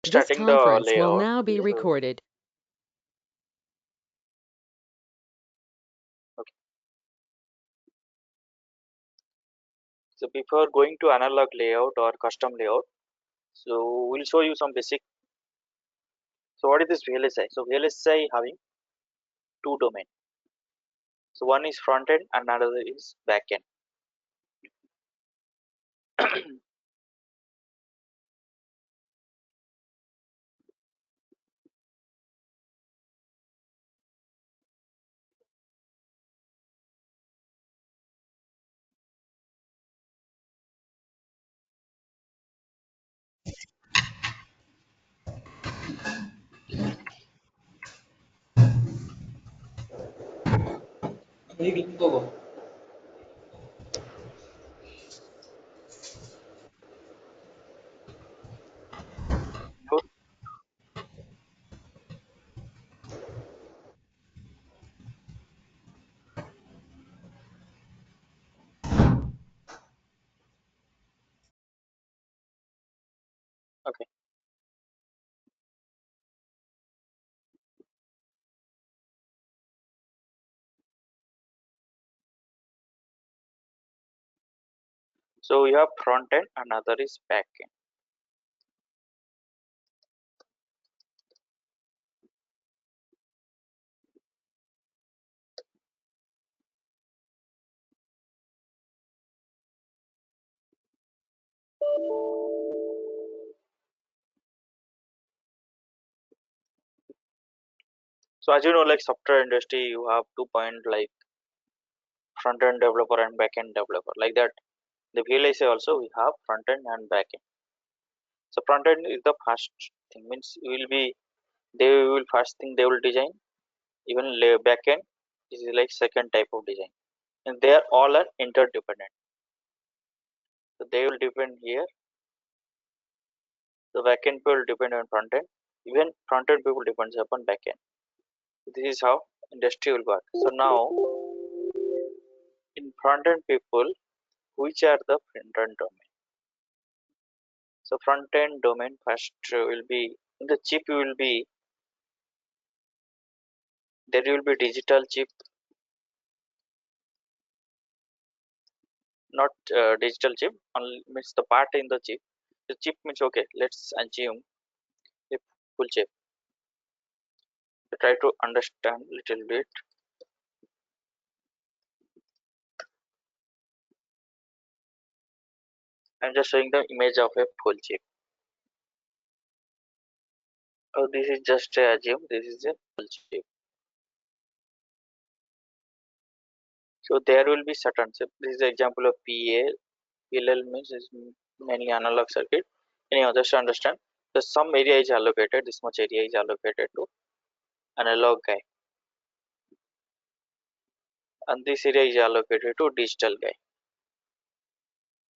This Starting the conference will layout. now be recorded. Okay. So before going to analog layout or custom layout, so we'll show you some basic. So what is this VLSI? So VLSI having two domain. So one is front end and another is back end. Good. Okay. So we have front end, another is back end. So as you know, like software industry, you have 2 point like front end developer and back end developer. Like that, the VLSI also we have front end and back end. So front end is the first thing, means will be they will first thing they will design. Even back end is like second type of design, and they are all are interdependent. So they will depend here. The back end will depend on front end. Even front end people depends upon back end. This is how industry will work. So now in front end people, which are the front end domain? So front end domain first will be in the chip will be there will be digital chip, not digital chip. Only means the part in the chip. The chip means okay. Let's assume a full chip. Try to understand little bit. I'm just showing the image of a full chip. Oh, this is just a assume this is a full chip. So there will be certain chip. This is the example of PA. PLL means is many analog circuit. Anyhow, just to understand, so some area is allocated. This much area is allocated to analog guy, and this area is allocated to digital guy.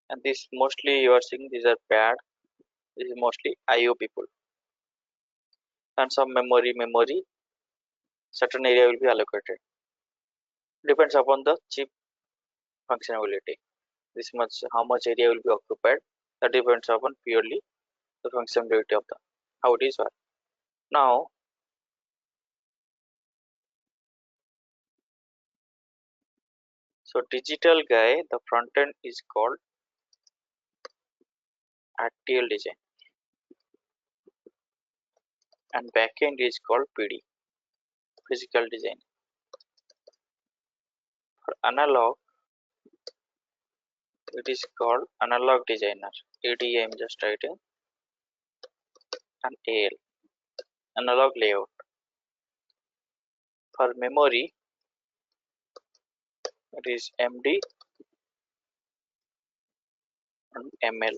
And this mostly you are seeing these are paired. This is mostly IO people, and some memory. Certain area will be allocated. Depends upon the chip functionality. This much how much area will be occupied. That depends upon purely the functionality of the how it is work. Now, so digital guy, the front end is called RTL design, and back end is called PD, physical design. For analog, it is called analog designer, ADM just writing, and AL, analog layout. For memory, it is MD and ML,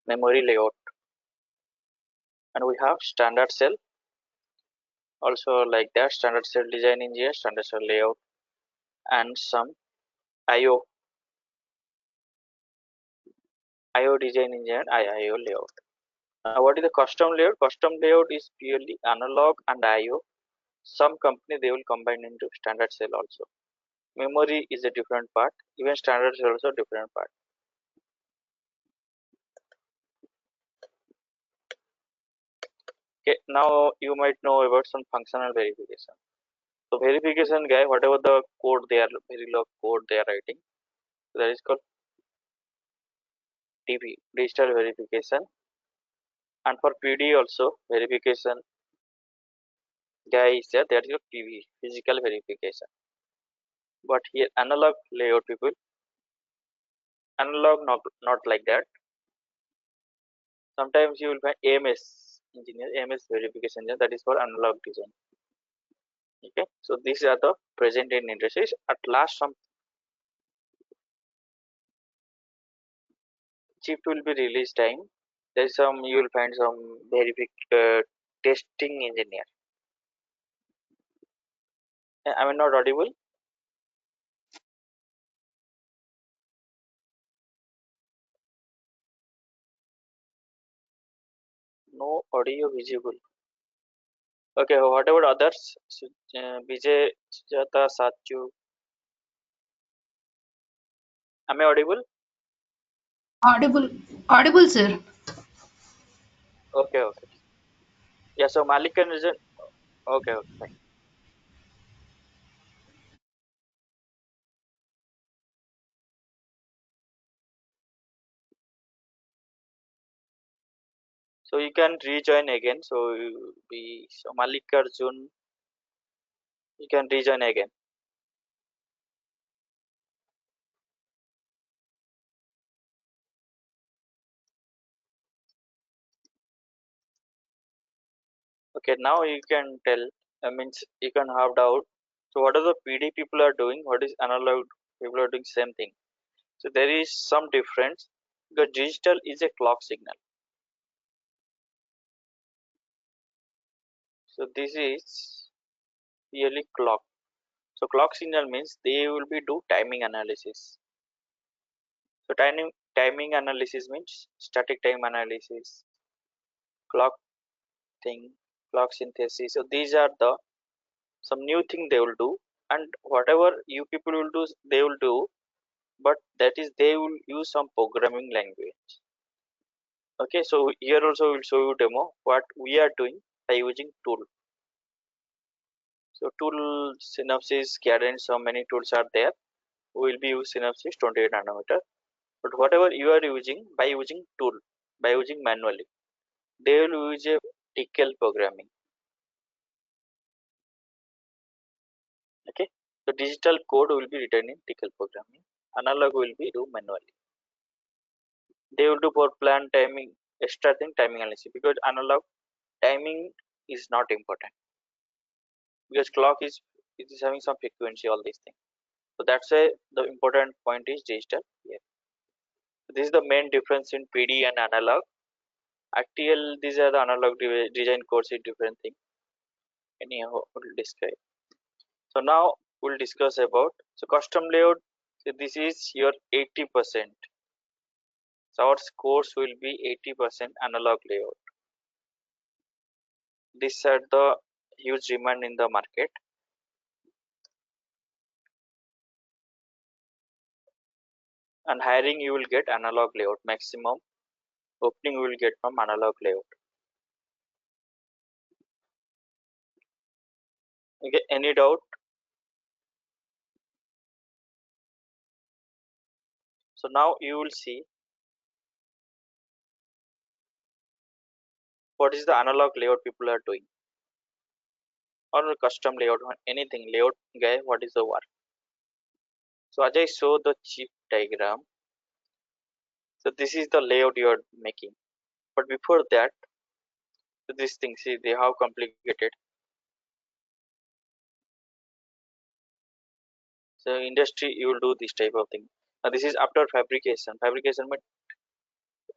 memory layout. And we have standard cell, also like that, standard cell design engineer, standard cell layout, and some IO, IO design engineer, IO layout. What is the custom layout? Custom layout is purely analog and IO. Some company they will combine into standard cell also. Memory is a different part. Even standard cell also different part. Okay, now you might know about some functional verification. So verification guy, whatever the code they are, very low code they are writing, that is called DV, digital verification. And for PD also verification guy is there, that is your PV, physical verification. But here analog layout people, analog not like that. Sometimes you will find AMS engineer, AMS verification engineer, that is for analog design. Okay, so these are the present in industries. At last, some chip will be release time. There's some you will find some testing engineer. I mean not audible. No audio visible. Okay, what about others? Vijay, Sujata, Satchu. Am I audible? Audible, audible, sir. Okay, okay. Yeah, so Malik and Rizan. Okay, okay, fine. So you can rejoin again. So so Malik Arjun, you can rejoin again. Okay, now you can tell. Means you can have doubt. So what are the PD people are doing? What is analog people are doing? Same thing. So there is some difference because digital is a clock signal. So this is really clock. So clock signal means they will be do timing analysis. So timing analysis means static time analysis, clock thing, clock synthesis. So these are the some new thing they will do, and whatever you people will do, they will do. But that is they will use some programming language. Okay, so here also we'll show you demo what we are doing by using tool. So tool synopsis, cadence, so many tools are there. We will be use synopsis 28 nanometer. But whatever you are using by using tool, by using manually, they will use a TCL programming. Okay, so digital code will be written in TCL programming. Analog will be do manually. They will do for plan timing, extra thing timing analysis because analog timing is not important because clock is it is having some frequency all these things. So that's why the important point is digital. Yeah. This is the main difference in PD and analog. Actual these are the analog design course is different thing. Anyhow, we'll describe. So now we'll discuss about so custom layout. So this is your 80%. So our course will be 80% analog layout. These are the huge demand in the market, and hiring you will get analog layout maximum opening you will get from analog layout. Okay, any doubt? So now you will see what is the analog layout people are doing or a custom layout or anything layout guy. What is the work? So as I show the chip diagram, so this is the layout you are making. But before that, so this thing see they how complicated. So industry you will do this type of thing. Now this is after fabrication. Fabrication means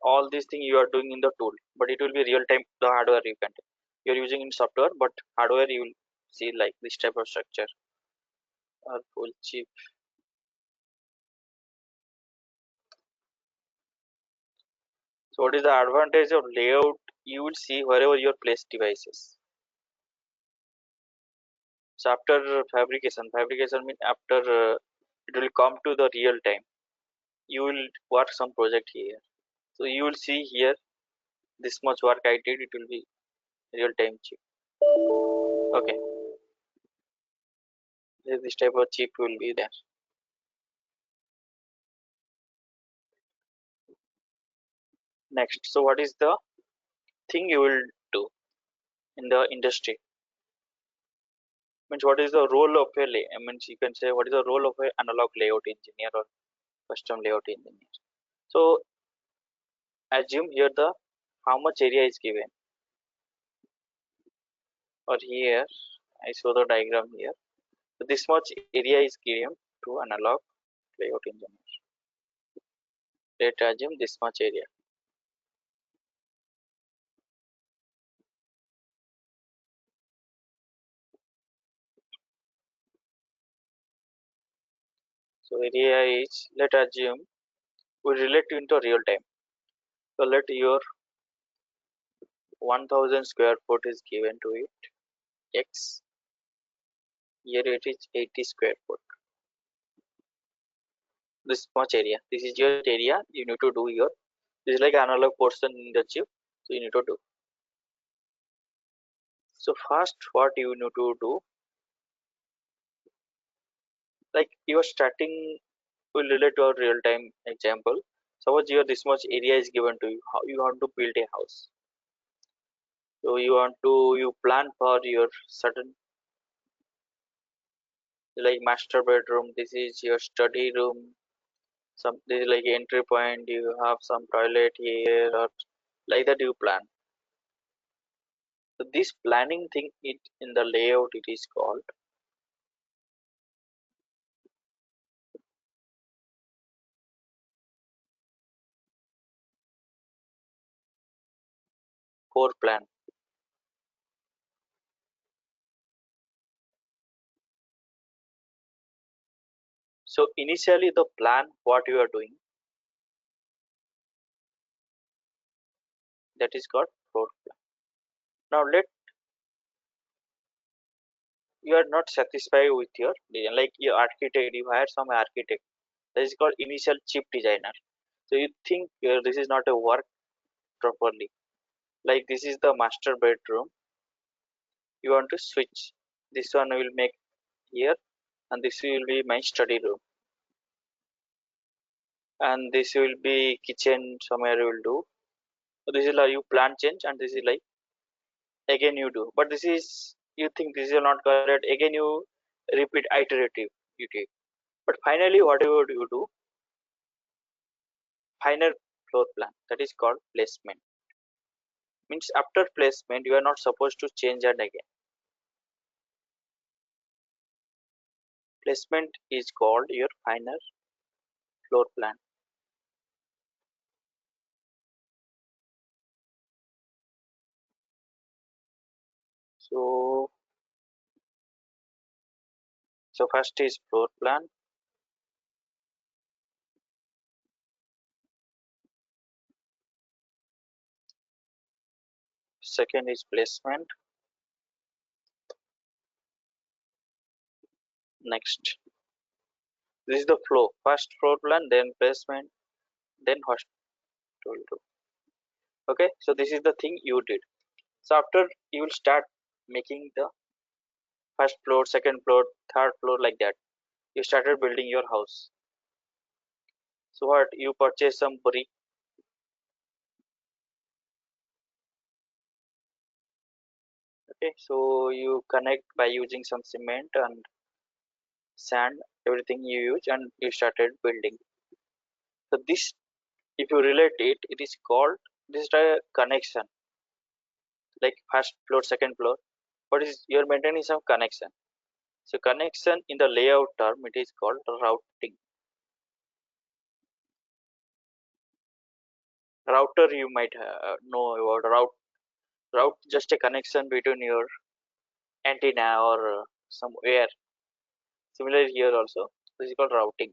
all these things you are doing in the tool, but it will be real time the hardware you can take. You're using in software, but hardware you will see like this type of structure or full chip. So what is the advantage of layout? You will see wherever your place devices. So after fabrication means after it will come to the real time. You will work some project here. So you will see here this much work I did. It will be real time chip. Okay, this type of chip will be there. Next, so what is the thing you will do in the industry? Means what is the role of a means you can say what is the role of a analog layout engineer or custom layout engineer. So assume here the how much area is given, or here I show the diagram here. So this much area is given to analog layout engineer. Let assume this much area. So area is, let assume we relate into real time. So let your 1000 square foot is given to it x. Here it is 80 square foot. This much area. This is your area. You need to do your. This is like analog portion in the chip. So you need to do. So first, what you need to do, like you are starting, will relate to a real time example. Suppose your this much area is given to you. How you want to build a house. So you plan for your certain, like master bedroom. This is your study room. Some this is like entry point. You have some toilet here, or like that you plan. So this planning thing, it in the layout it is called floor plan. So initially the plan what you are doing, that is called floor plan. Now let you are not satisfied with your design, like your architect, you hire some architect. That is called initial chip designer. So you think this is not a work properly. Like this is the master bedroom. You want to switch. This one will make here, and this will be my study room, and this will be kitchen. Somewhere you will do. So this is like you plan change, and this is like again you do. But this is you think this is not correct. Again you repeat iterative. You take. But finally, whatever you do, final floor plan, that is called placement. Means after placement you are not supposed to change that again. Placement is called your final floor plan. So first is floor plan, second is placement, next this is the flow, first floor plan, then placement, then hospital. Okay, so this is the thing you did. So after you will start making the first floor, second floor, third floor, like that you started building your house. So what you purchase some brick. Okay, so you connect by using some cement and sand, everything you use, and you started building. So this, if you relate it, it is called, this is a connection, like first floor, second floor. What is you're maintaining some connection. So connection in the layout term, it is called routing. Router you might know about route just a connection between your antenna or somewhere. Similar here also, this is called routing.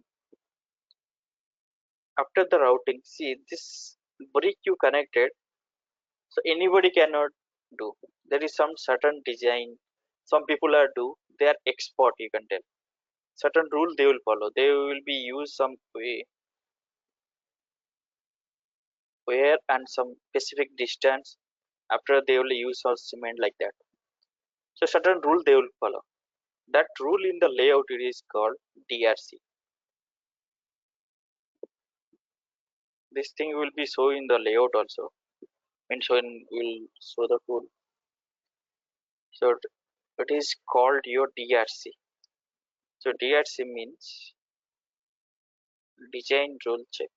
After the routing, see this brick you connected, so anybody cannot do. There is some certain design some people are do, they are expert, you can tell certain rule they will follow, they will be use some way where and some specific distance, After they will use or cement like that. So certain rule they will follow. That rule in the layout it is called DRC. This thing will be shown in the layout also. Means when will show the tool. So it is called your DRC. So DRC means design rule check.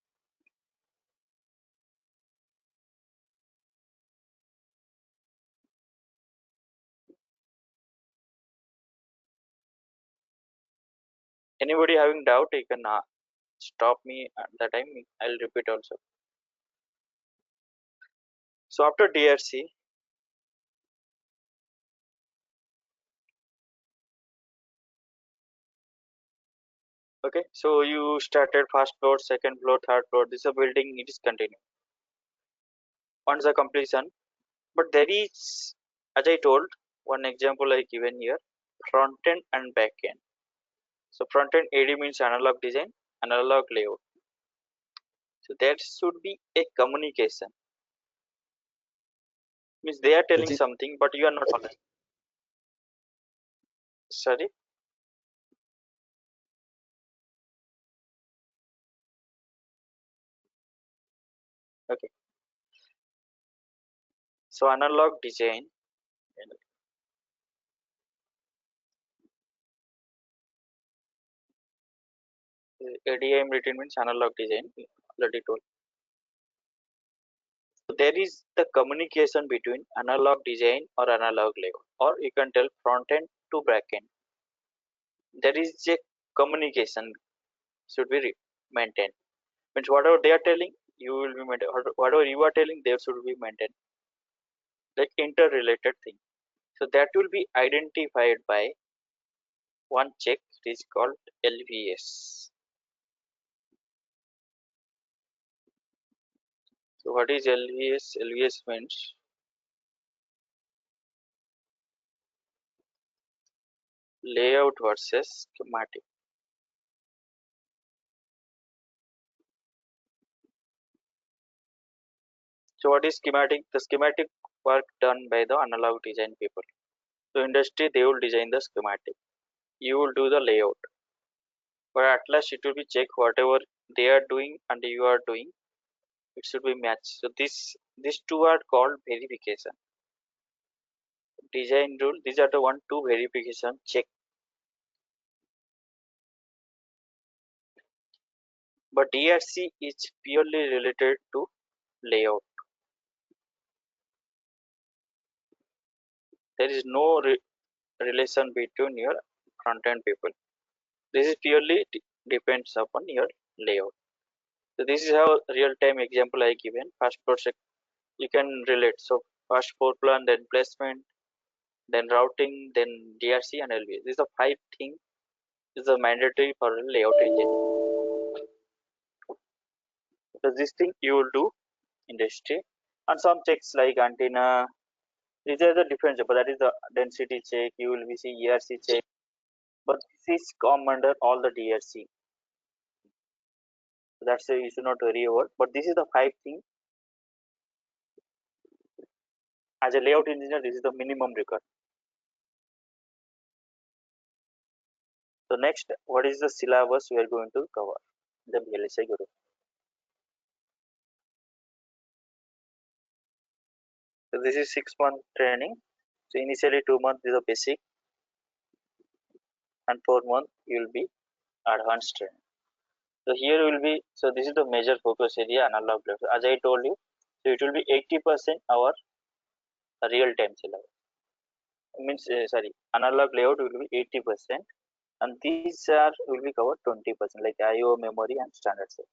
Anybody having doubt, you can stop me at the time. I'll repeat also. So after DRC, okay. So you started first floor, second floor, third floor. This is a building. It is continuing. Once the completion, but there is, as I told, one example I given here, front end and back end. So front end AD means analog design, analog layout. So there should be a communication. Means they are telling Is it something, but you are not following. Sorry. Okay. So analog design, ADIM written means analog design. Already told. So there is the communication between analog design or analog layout, or you can tell front end to back end. There is a communication should be maintained. Means whatever they are telling, you will be maintained. Whatever you are telling, they should be maintained. Like interrelated thing. So that will be identified by one check. It is called LVS. So what is LVS? LVS means layout versus schematic. So what is schematic? The schematic work done by the analog design people. So industry they will design the schematic. You will do the layout. But at last it will be check whatever they are doing and you are doing. It should be matched. So these two are called verification. Design rule. These are the one two verification check. But DRC is purely related to layout. There is no relation between your front end people. This is purely depends upon your layout. So this is how real time example I given. First project you can relate. So first floor plan, then placement, then routing, then DRC and LV. These are five things is a mandatory for a layout engine. So this thing you will do industry and some checks like antenna. These are the different, but that is the density check. You will be see ERC check, but this is come under all the DRC. So that's why you should not worry about. But this is the five things as a layout engineer. This is the minimum record. So next, what is the syllabus we are going to cover? The VLSIGuru. So this is 6 month training. So initially 2 months is the basic, and 4 month you will be advanced training. So here will be, so this is the major focus area analog level. As I told you, so it will be 80% our real time syllabus. Means sorry, analog layout will be 80%, and these are will be covered 20% like IO memory and standard cell.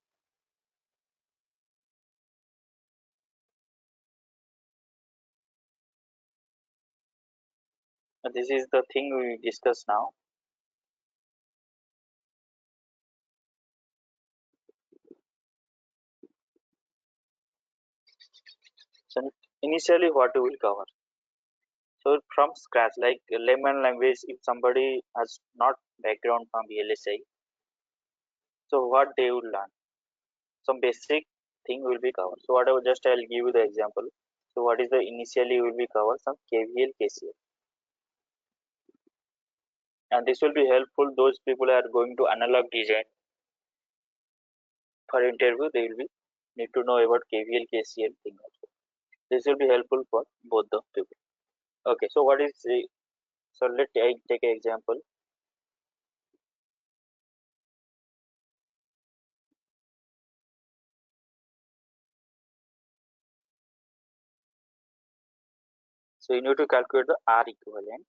This is the thing we discuss now. So initially what we will cover. So from scratch, like layman language, if somebody has not background from VLSI, so what they will learn? Some basic thing will be covered. So whatever, just I'll give you the example. So what is the initially will be cover some KVL, KCL, and this will be helpful those people who are going to analog design for interview. They will be need to know about KVL, KCL thing also. This will be helpful for both the people. Okay, so what is the, so let I take an example. So you need to calculate the R equivalent.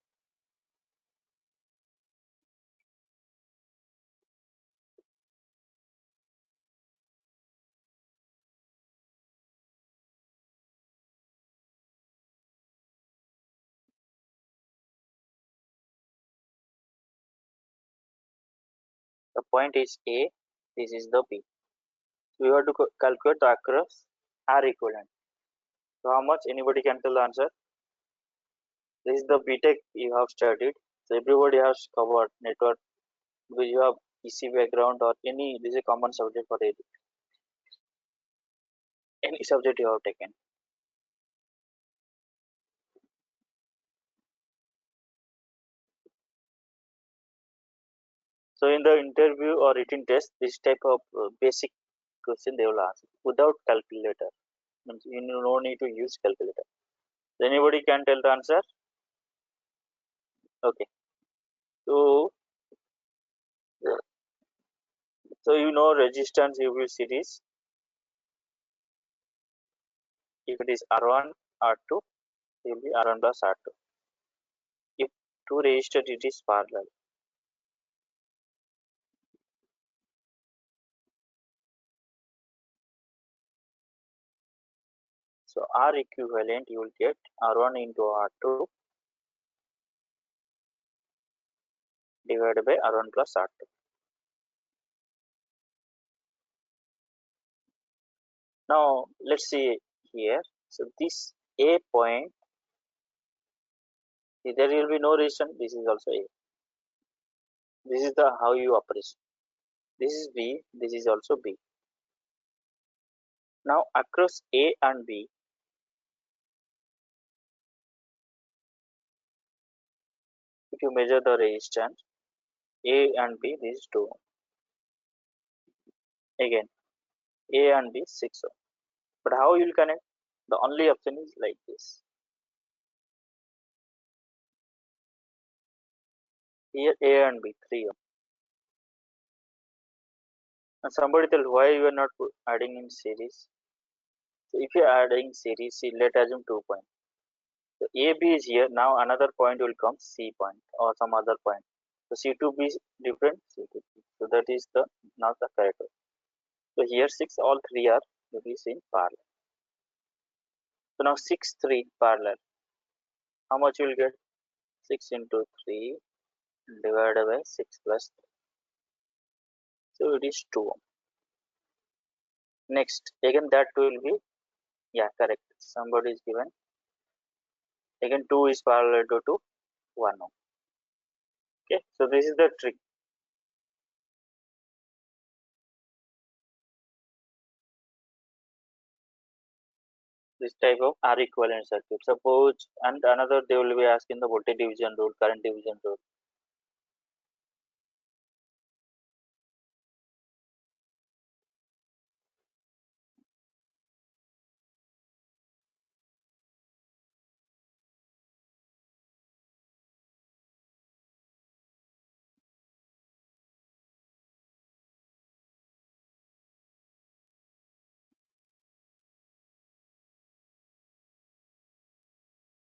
The point is A, this is the B. So you have to calculate the across R equivalent. So how much anybody can tell the answer? This is the BTech you have studied. So everybody has covered network because you have EC background or any, this is a common subject for any subject you have taken. So in the interview or written test, this type of basic question they will ask without calculator. Means you no need to use calculator. So anybody can tell the answer. Okay. So you know resistance UV series. If it is R1, R2, it will be R1 plus R2. If two resistors it is parallel. So R equivalent you will get R1 into R2 divided by R1 plus R2. Now let's see here. So this A point, there will be no resistance. This is also A. This is the how you operate. This is B. This is also B. Now across A and B, if you measure the resistance A and B, this is 2. Again A and B 6. But how you will connect? The only option is like this. Here A and B 3. And somebody tell why you are not adding in series. So if you are adding series, see, let assume 2 points. So AB is here. Now another point will come C point or some other point. So C2B is different. C2B. So that is the not the correct way. So here 6 all 3 are to be in parallel. So now 6 3 parallel. How much you will get? 6 into 3 divided by 6 plus 3. So it is 2. Next again that will be, yeah, correct. Somebody is given. Again 2 is parallel to 1 ohm. Okay, so this is the trick. This type of R equivalent circuit. Suppose and another they will be asking the voltage division rule, current division rule.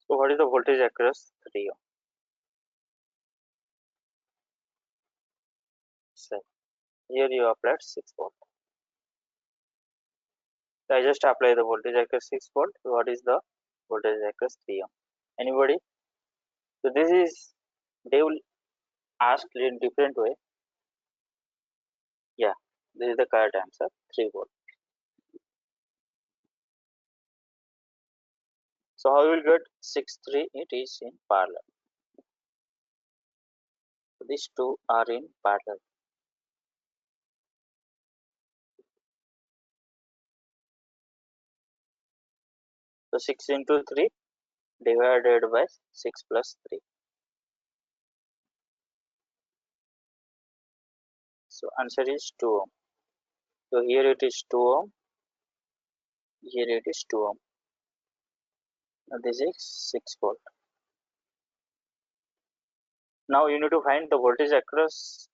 So what is the voltage across 3 ohm? So here you applied 6 volt. So I just apply the voltage across 6 volt. What is the voltage across 3 ohm? Anybody? So this is, they will ask in different way. Yeah, this is the correct answer, 3 volt. So how you will get 6 3? It is in parallel. So these two are in parallel. So 6 into 3 divided by 6 plus 3. So answer is 2 ohm. So here it is 2 ohm, here it is 2 ohm. And this is 6 volt. Now you need to find the voltage across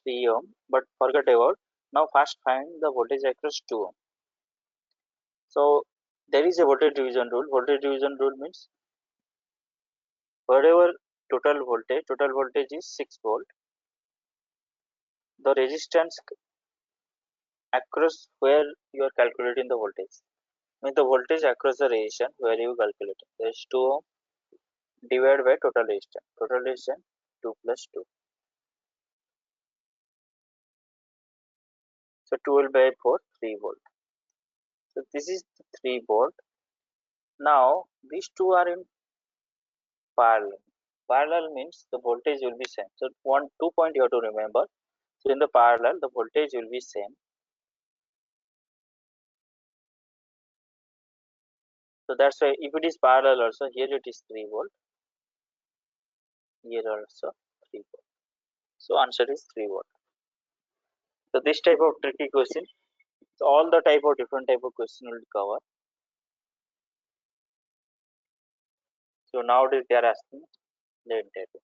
3 ohm, but forget about. Now first find the voltage across 2 ohm. So there is a voltage division rule. Voltage division rule means whatever total voltage is 6 volt. The resistance across where you are calculating the voltage means the voltage across the resistance where you calculate. There is 2 ohm divided by total resistance. Total resistance 2 plus 2. So 12 by 4, 3 volt. So this is 3 volt. Now these two are in parallel. Parallel means the voltage will be same. So 2 point you have to remember. So in the parallel the voltage will be same. So that's why if it is parallel also here it is 3 volt. Here also 3 volt. So answer is 3 volt. So this type of tricky question. So all the type of different type of question will cover. So nowadays they are asking the type.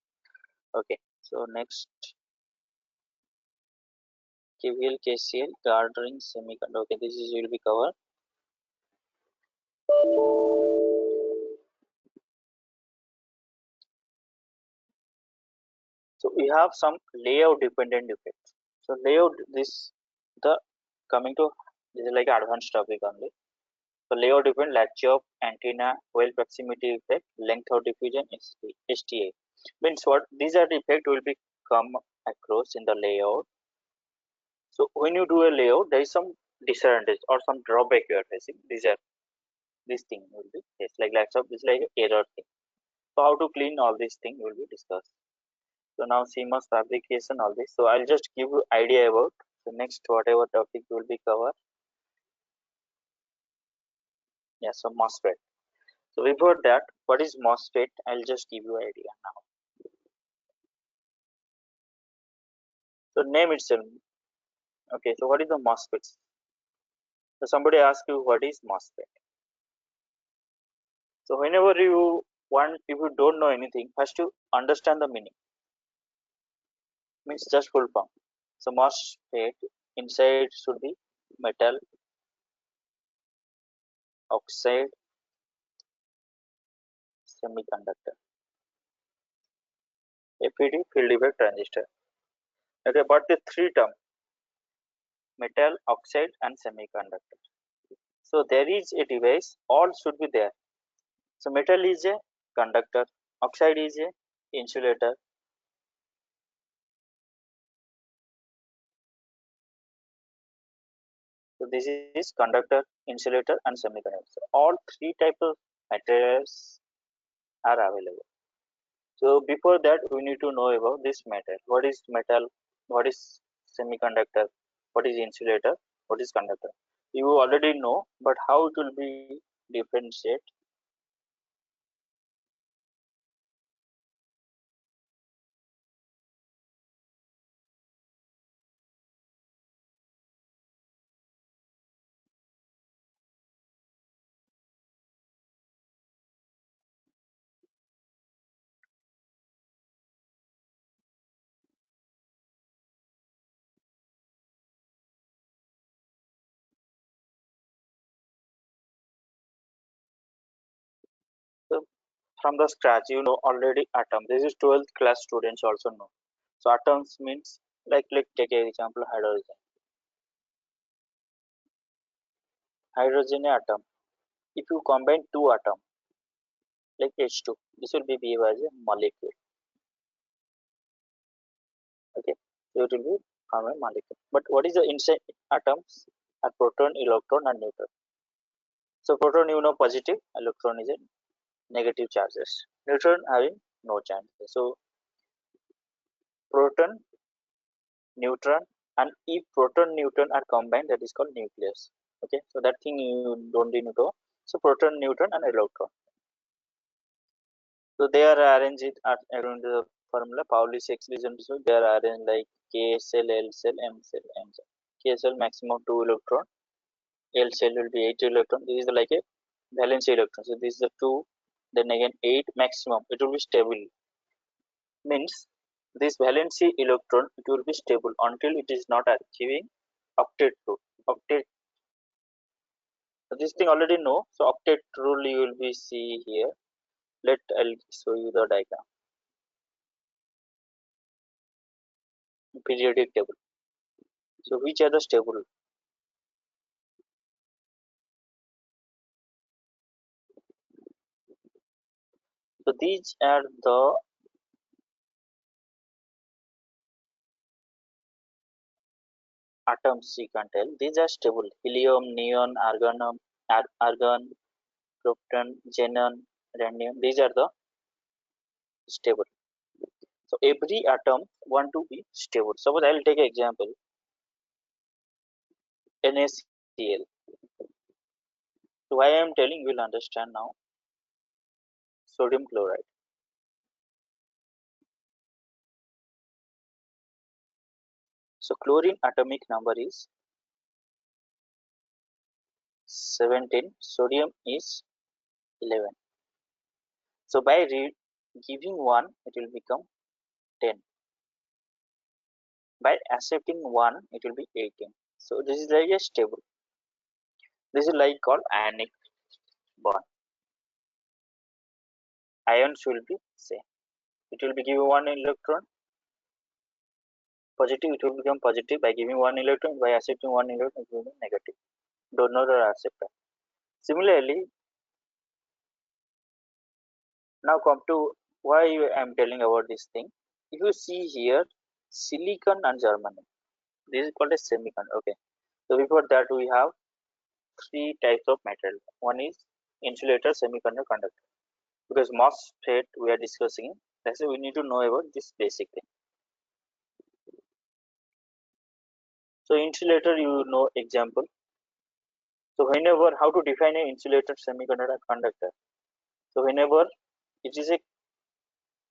Okay. So next KVL, KCL, gartering, semiconductor. Okay, this is will be covered. So we have some layout dependent effects. So layout this the coming to this is like advanced topic only. So layout depend latch of antenna, well proximity effect, length of diffusion, STA. Means what these are the effect will be come across in the layout. So when you do a layout, there is some disadvantage or some drawback you are facing. These are this thing will be yes, like lots of this like error thing. So how to clean all these things will be discussed. So now CMOS fabrication all this. So I'll just give you idea about the next whatever topic will be covered. Yeah, so MOSFET. So before that, what is MOSFET? I'll just give you idea now. So name itself. Okay, so what is the MOSFET? So somebody asks you what is MOSFET. So whenever you want, if you don't know anything, first you understand the meaning. Means just full form. So MOSFET inside should be metal oxide semiconductor. FET field effect transistor. Okay, but the three term metal, oxide, and semiconductor. So there is a device, all should be there. So metal is a conductor, oxide is a insulator, so this is conductor, insulator, and semiconductor. So all three types of materials are available. So before that, we need to know about this metal. What is metal? What is semiconductor? What is insulator? What is conductor? You already know, but how it will be differentiate? So from the scratch, you know already atom. This is 12th class students also know. So atoms means like take an example hydrogen. Hydrogen atom. If you combine two atoms like H2, this will be behaved as a molecule. Okay, so it will be form a molecule. But what is the inside atoms? Are proton, electron, and neutron. So proton you know positive, electron is a negative charges. Neutron having no charge. So proton, neutron, and if proton neutron are combined, that is called nucleus. Okay, so that thing you don't need to know. So proton, neutron, and electron. So they are arranged according to the formula Pauli's exclusion. So they are arranged like K cell, L cell, M cell, M cell. K cell maximum 2 electron, L cell will be 8 electron. This is like a valence electron. So this is the 2, then again 8 maximum. It will be stable. Means this valency electron it will be stable until it is not achieving octet rule. Octet. So this thing already know. So octet rule you will be see here. I'll show you the diagram. Periodic table. So which are the stable? So these are the atoms you can tell. These are stable. Helium, neon, argon, proton, xenon, rhenium. These are the stable. So every atom want to be stable. Suppose I will take an example. NaCl. So why I am telling you will understand now. Sodium chloride. So chlorine atomic number is 17. Sodium is 11. So by giving 1, it will become 10. By accepting 1, it will be 18. So this is like a stable. This is like called ionic bond. Ions will be same. It will be given 1 electron positive. It will become positive by giving 1 electron. By accepting 1 electron, it will be negative. Donor or acceptor. Similarly, now come to why I am telling about this thing. If you see here, silicon and germanium. This is called a semiconductor. Okay. So before that, we have three types of material. One is insulator, semiconductor, conductor. Because MOSFET we are discussing, that's why we need to know about this basic thing. So insulator, you know example. So whenever how to define an insulator, semiconductor, conductor. So whenever it is a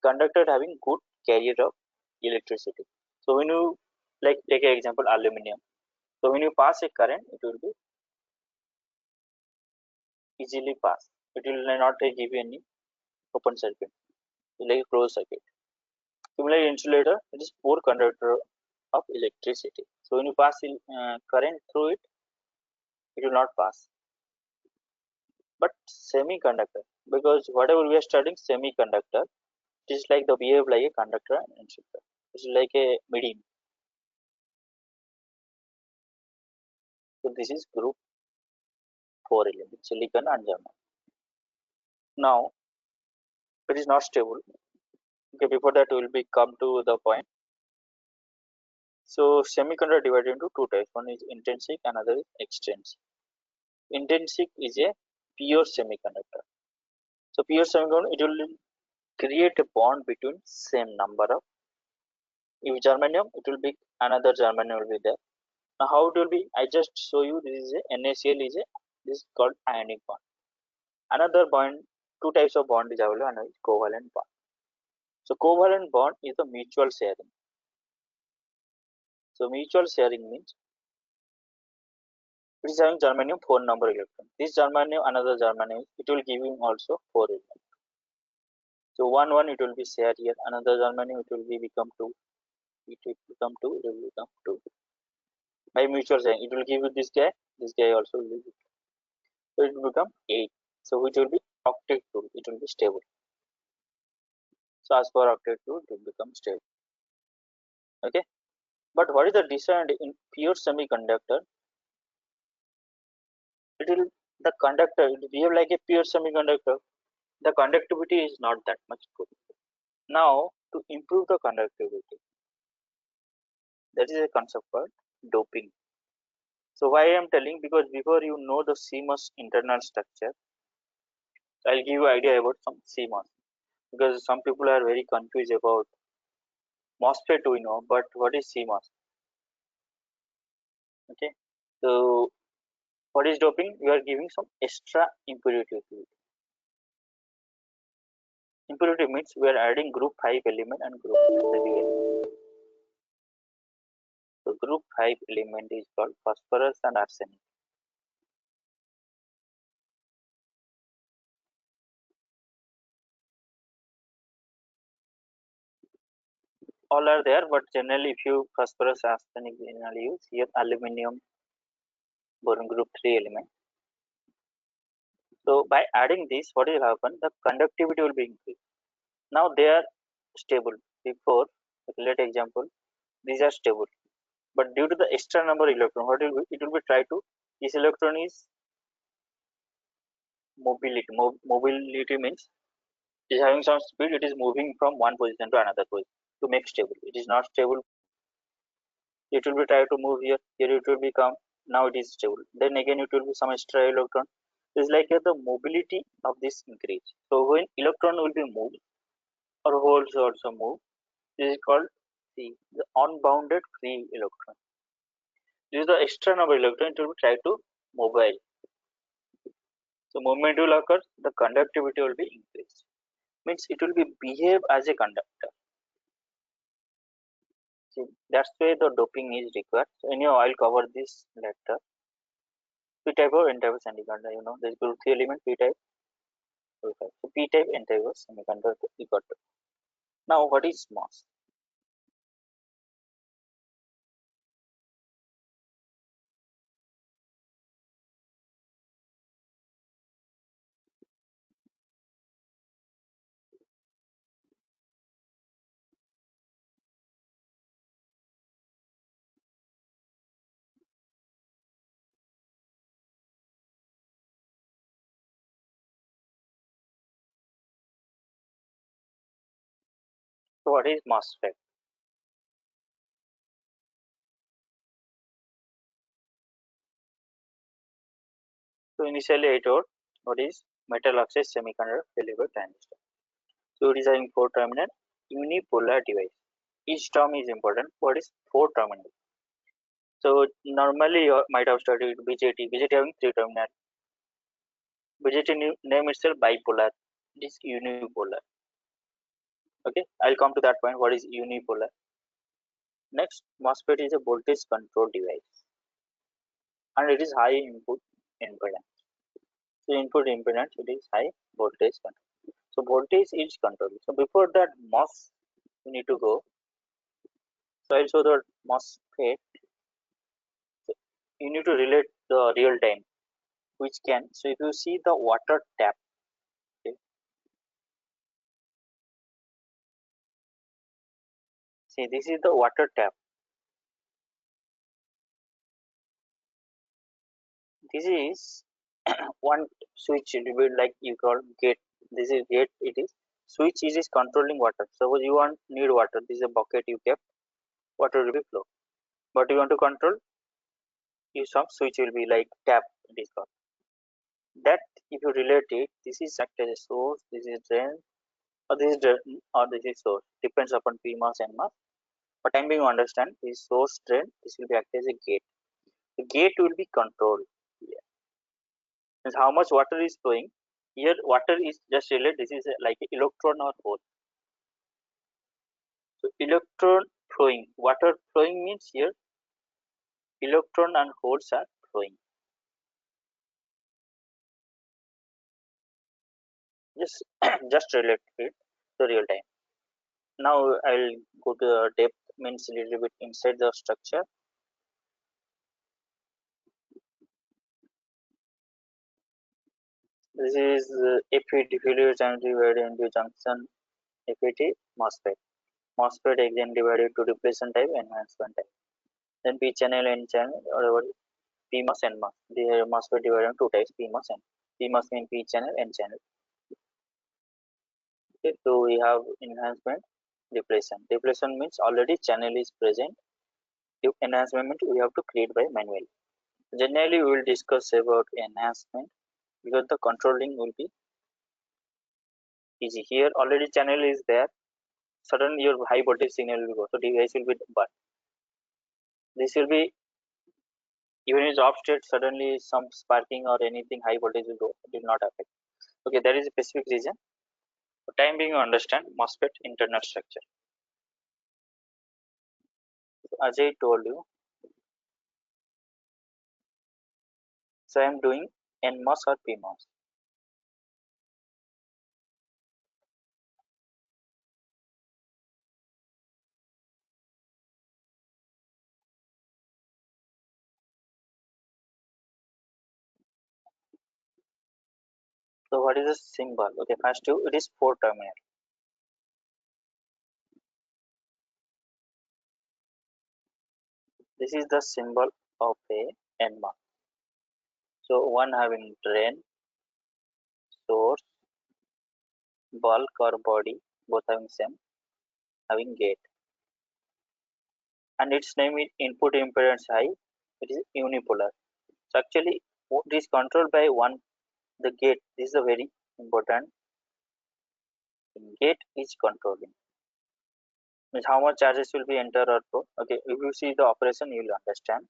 conductor having good carrier of electricity. So when you like take an example aluminum. So when you pass a current, it will be easily pass. It will not give you any open circuit, like a closed circuit. Similarly, insulator it is poor conductor of electricity. So when you pass current through it, it will not pass. But semiconductor, because whatever we are studying semiconductor, it is like the behave like a conductor and insulator. It is like a medium. So this is group 4 element, silicon and germanium. Now it is not stable. Okay, before that we will be come to the point. So semiconductor divided into two types. One is intrinsic, another is extrinsic. Intrinsic is a pure semiconductor. So pure semiconductor it will create a bond between same number of. If germanium, it will be another germanium will be there. Now how it will be? I just show you. This is a NaCl is a this is called ionic bond. Another bond, two types of bond is available. Another is covalent bond. So covalent bond is a mutual sharing. So mutual sharing means it is having germanium 4 number electron. This germanium, another germanium, it will give him also 4 electron. So one it will be shared here. Another germanium it will be become 2. It will become 2. It will become 2. By mutual sharing, it will give you this guy. This guy also will be. So it will become 8. So which will be octet rule. It will be stable. So as per octet rule, it will become stable. Okay. But what is the disadvantage in pure semiconductor? It will the conductor it will behave like a pure semiconductor. The conductivity is not that much good. Now to improve the conductivity, that is a concept called doping. So why I am telling because before you know the CMOS internal structure, I'll give you idea about some CMOS because some people are very confused about MOSFET we know, but what is CMOS? Okay, so What is doping? We are giving some extra impurity to it. Impurity means we are adding group 5 element and group 6 element. So group 5 element is called phosphorus and arsenic. All are there, but generally if you phosphorus arsenic generally use here aluminum boron group 3 element. So by adding this, what will happen? The conductivity will be increased. Now they are stable. Before, let example, these are stable. But due to the extra number of electron, what will be? It will be try to, this electron is mobility. Mobility means it is having some speed, it is moving from one position to another position to make stable. It is not stable, it will be try to move here, here it will become, now it is stable. Then again it will be some extra electron. It's like the mobility of this increase. So when electron will be moved or holes also move, this is called the unbounded free electron. This is the extra number of electron, it will try to mobile. So movement will occur, the conductivity will be increased. Means it will be behave as a conductor. See, that's why the doping is required. So anyhow, I'll cover this later. P type or N type of semiconductor, there's group 3 element P type, group 5. So P type, N type of semiconductor we got to. Now what is MOS? So what is MOSFET? So initially I told what is metal oxide semiconductor delivered transistor. So it is having 4-terminal unipolar device. Each term is important. What is 4-terminal? So normally you might have studied BJT. BJT having 3-terminal. BJT name itself bipolar. It is unipolar. Okay, I'll come to that point. What is unipolar? Next, MOSFET is a voltage control device, and it is high input impedance. So input impedance, it is high voltage control. So voltage is controlled. So before that MOS, we need to go. So I'll show the MOSFET. So you need to relate the real time, which can. So if you see the water tap, okay, see this is the water tap. This is one switch. It will be like you call gate. This is gate. It is switch is controlling water. Suppose you want need water. This is a bucket you kept. Water will be flow. But you want to control. You some switch will be like tap. It is called. That if you relate it, this is act as a source. This is drain, or this is drain, or this is source. Depends upon PMOS and MOS. For time being, you understand this source drain. This will be act as a gate. The gate will be controlled. Yeah. Means how much water is flowing. Here, water is just related. This is like electron or hole. So electron flowing, water flowing means here electron and holes are flowing. Just just relate it to real time. Now I'll go to the depth, means a little bit inside the structure. This is FET, diffuse and divided into junction FET MOSFET. MOSFET again divided to depletion type, enhancement type. Then P channel, N channel, or PMOS and MOS. The MOSFET divided into two types, PMOS and PMOS means P channel, N channel. Okay, so we have enhancement, depletion. Depletion means already channel is present. If enhancement means we have to create by manually. Generally, we will discuss about enhancement because the controlling will be easy. Here already channel is there. Suddenly your high voltage signal will go, so device will be burnt. This will be Even if it's off state, suddenly some sparking or anything high voltage will go, it will not affect. Okay, there is a specific reason. For time being, you understand MOSFET internal structure. So as I told you, so I am doing NMOS or PMOS. So what is the symbol? Okay, first two, it is 4 terminal. This is the symbol of a NMOS. So one having drain, source, bulk or body, both having same, having gate. And its name is input impedance high, it is unipolar. So actually it is controlled by one, the gate. This is a very important thing. Gate is controlling. Means how much charges will be enter or flow. Okay, if you see the operation you will understand.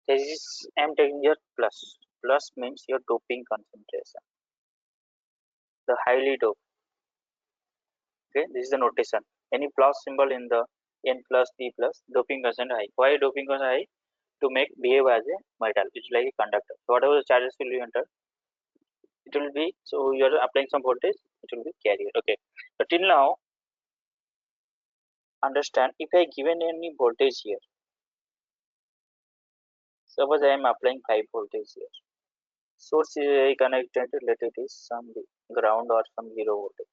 There is I am taking here plus. Plus means your doping concentration. The highly doped. Okay, this is the notation. Any plus symbol in the N plus P plus doping concentration high. Why doping concentration high? To make behave as a metal. It's like a conductor. So whatever the charges will be enter, it will be, so you are applying some voltage, it will be carrier. Okay. But till now, understand if I given any voltage here, suppose I am applying 5 voltage here. Source is connected, let it is some ground or some zero voltage.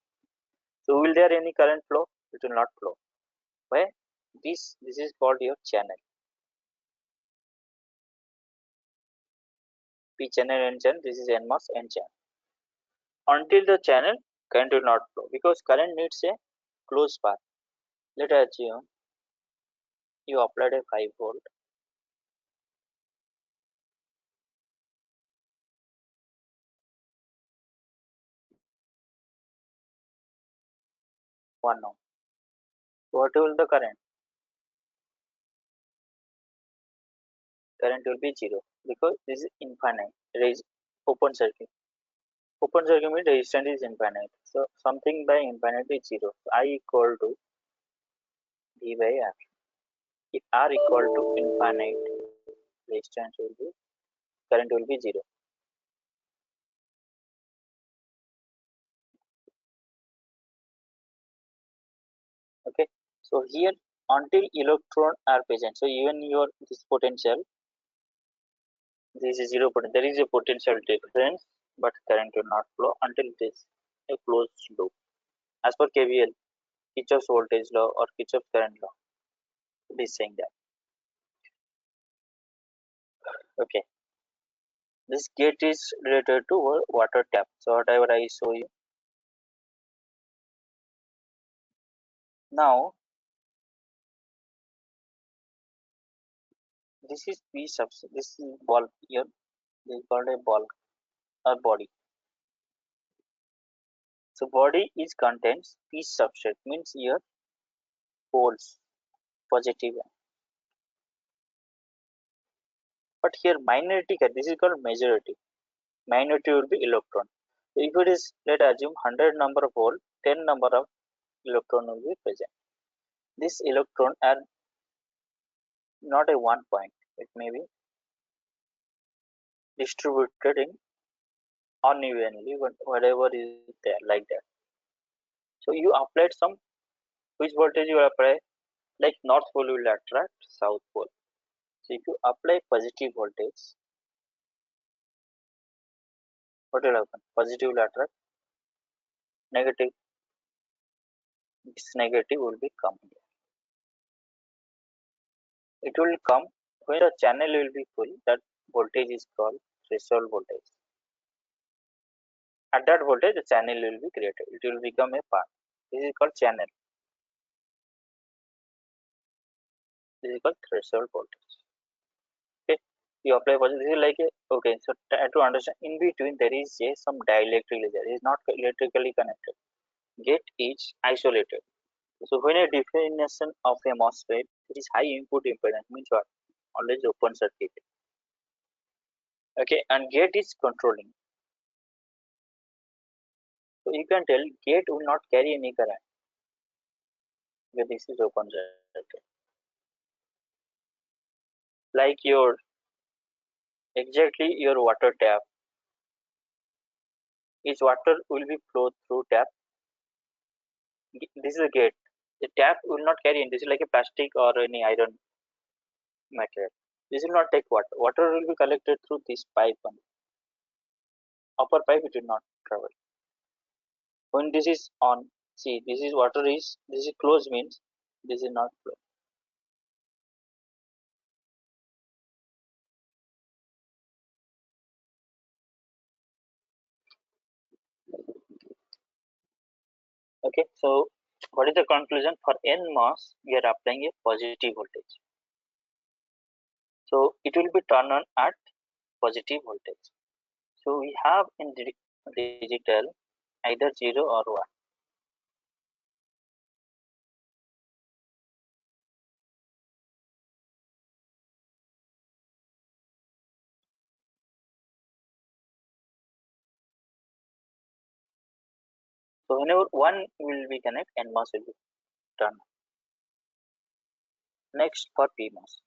So will there any current flow? It will not flow. Why? This is called your channel. P channel N channel, this is NMOS N channel. Until the channel, current will not flow because current needs a closed path. Let us assume you applied a 5 volt, 1 ohm. What will the current? Current will be 0 because this is infinite. Open circuit. Open circuit means resistance is infinite. So something by infinite is 0. So I equal to V by R. If R equal to infinite, resistance will be, current will be 0. Okay. So here until electron are present. So even your this potential, this is 0 potential. There is a potential difference, but current will not flow until it is a closed loop. As per KVL, Kirchhoff's voltage law or Kirchhoff's current law, it is saying that. Okay. This gate is related to water tap. So whatever I show you. Now this is P substrate. This is bulk here. This is called a bulk or body. So body is contains P substrate means here poles positive. But here minority, this is called majority. Minority will be electron. So if it is, let us assume 100 number of hole, 10 number of electron will be present. This electron are not a one point. It may be distributed in unevenly, whatever is there like that. So you applied some, which voltage you apply? Like north pole will attract south pole. So if you apply positive voltage, what will happen? Positive will attract negative. This negative will be come here. It will come when the channel will be full. That voltage is called threshold voltage. At that voltage, the channel will be created. It will become a path. This is called channel. This is called threshold voltage. Okay, you apply voltage. This is like a okay. So try to understand. In between, there is a some dielectric layer. It is not electrically connected. Gate is isolated. So when a definition of a MOSFET, it is high input impedance means what? Always open circuit. Okay, and gate is controlling. So you can tell gate will not carry any current. Okay, this is open circuit. Like your exactly your water tap. Each water will be flow through tap. This is a gate. The tap will not carry in. This is like a plastic or any iron material. This will not take water. Water will be collected through this pipe only. Upper pipe it will not travel. When this is on, see this is water is this is closed means this is not flow. Okay, so what is the conclusion for NMOS? We are applying a positive voltage. So it will be turned on at positive voltage. So we have in digital either 0 or 1. So whenever 1 will be connected, NMOS will be turned on. Next for PMOS.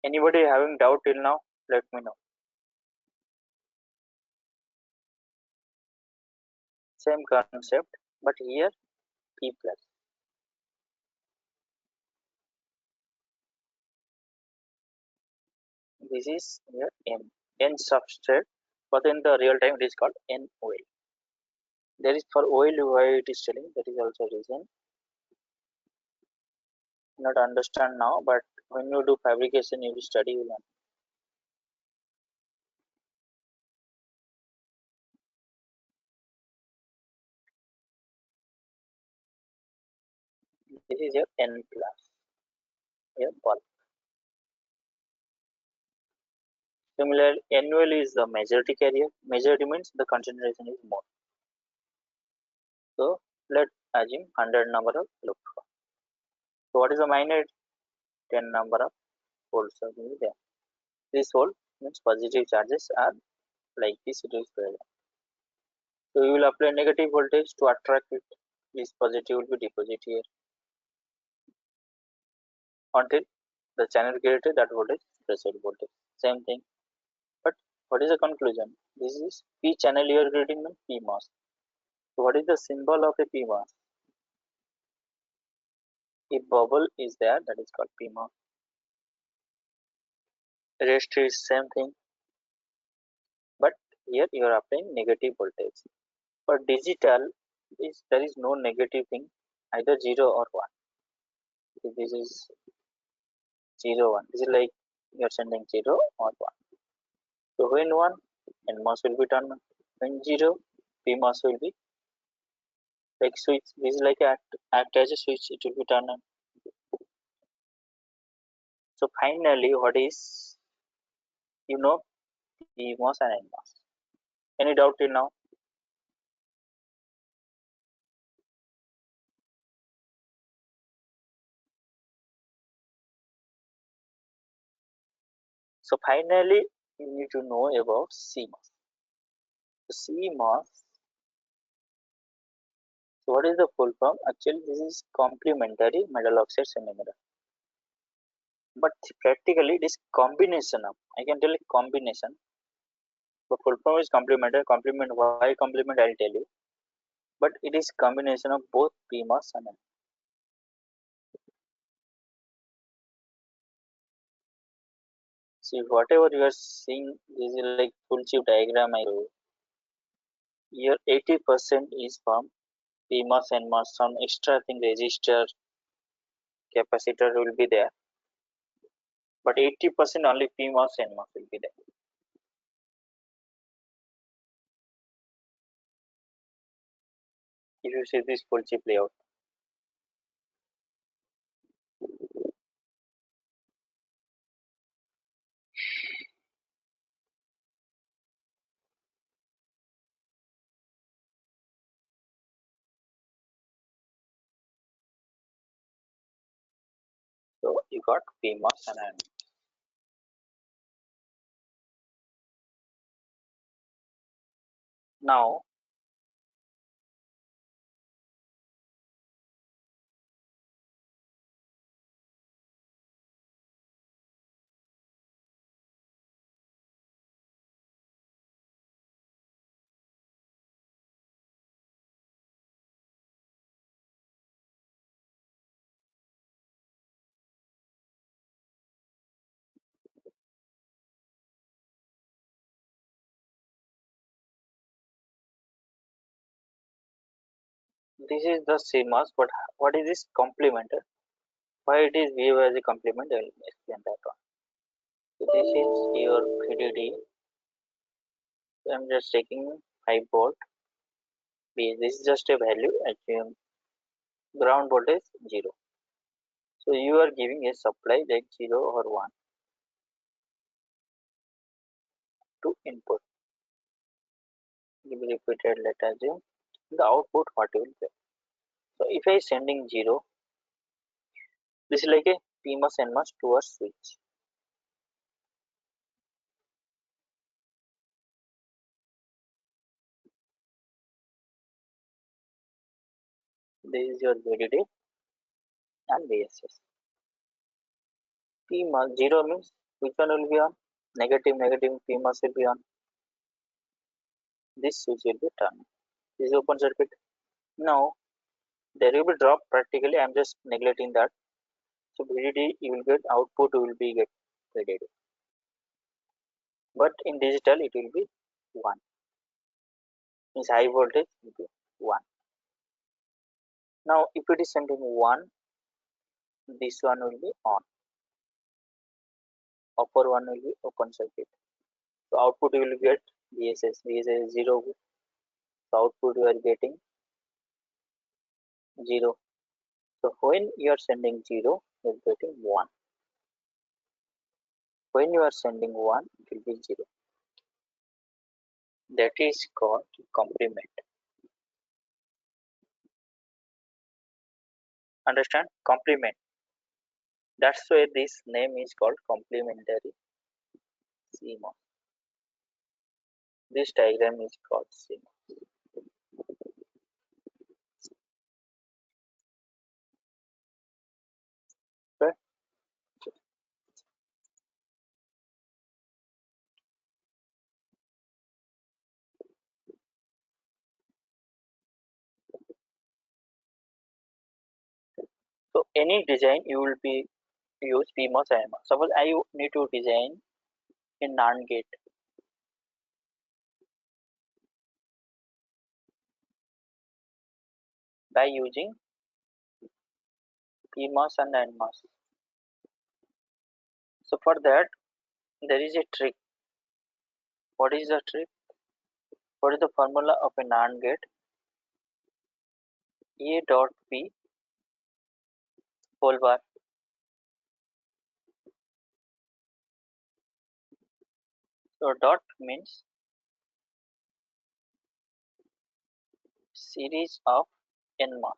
Anybody having doubt till now? Let me know. Same concept, but here P plus. This is here N substrate, but in the real time it is called N oil. There is for oil why it is telling, that is also reason. Not understand now, but when you do fabrication, you will study, you learn. This is your N plus, your bulk. Similarly, NOL is the majority carrier. Majority means the concentration is more. So let's assume 100 number of electrons. So what is the minus 10 number of volts will be there. This volt means positive charges are like this, it is present. So you will apply negative voltage to attract it. This positive will be deposited here until the channel created that voltage threshold voltage. Same thing. But what is the conclusion? This is P channel you are creating means PMOS. So what is the symbol of a PMOS? If bubble is there, that is called PMOS. Rest is same thing, but here you are applying negative voltage. For digital, there is no negative thing, either 0 or 1. If this is 0 1, this is like you are sending 0 or 1. So when 1, NMOS will be turned on. When 0, PMOS will be like switch. This is like act as a switch, it will be turned on. So finally, what is PMOS and NMOS? Any doubt till now? So finally, you need to know about CMOS. So CMOS, So what is the full form? Actually, this is complementary metal oxide semiconductor. But practically it is combination of, I can tell it combination. The full form is complementary. Complement, why complement, I'll tell you. But it is combination of both PMOS and NMOS. See, whatever you are seeing, this is like full chip diagram I do. Here 80% is from PMOS and NMOS. Some extra thing, resistor, capacitor will be there. But 80% only PMOS and NMOS will be there. If you see this full chip layout. So you got PMOS and NMOS. Now this is the CMOS, but what is this complementer? Why it is viewed as a complement? I will explain that one. So this is your VDD. So I'm just taking 5 volt. This is just a value. Assume ground voltage 0. So you are giving a supply like 0 or 1 to input. Give repeated, let assume the output what you will get. So if I sending 0, this is like a PMOS NMOS to a switch. This is your VDD and VSS. PMOS 0 means which one will be on? Negative, negative, PMOS will be on. This switch will be turned. This is open circuit. Now there will be drop practically. I'm just neglecting that. So VDD you will get output will be get VDD. But in digital it will be 1. Means high voltage will be 1. Now if it is sending 1, this one will be on. Upper one will be open circuit. So output you will get VSS. VSS is 0. So output you are getting 0. So when you are sending 0, you are getting 1. When you are sending 1, it will be 0. That is called complement. Understand? Complement. That's why this name is called complementary CMOS. This diagram is called CMOS. Okay? So any design you will be use PMOS and NMOS. Suppose I need to design a NAND gate. By using PMOS and NMOS. So for that there is a trick. What is the trick? What is the formula of a NAND gate? A dot P whole bar. So dot means series of NMOS.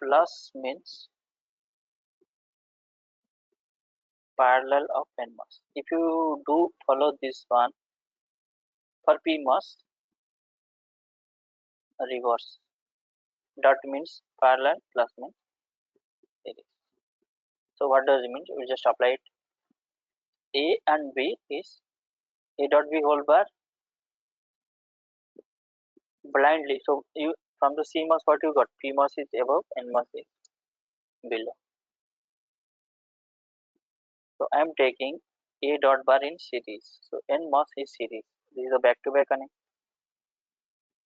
Plus means parallel of NMOS. If you do follow this one, For PMOS, reverse. Dot means parallel, plus means series. So what does it mean? We just apply it. A and B is A dot B whole bar blindly. So you from the CMOS what you got? PMOS is above, NMOS is below. So I am taking A dot bar in series. So NMOS is series. This is a back to back connect.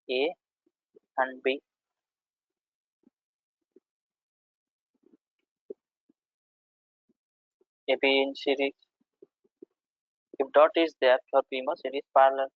A and B. AB in series. If dot is there for PMOS, it is parallel.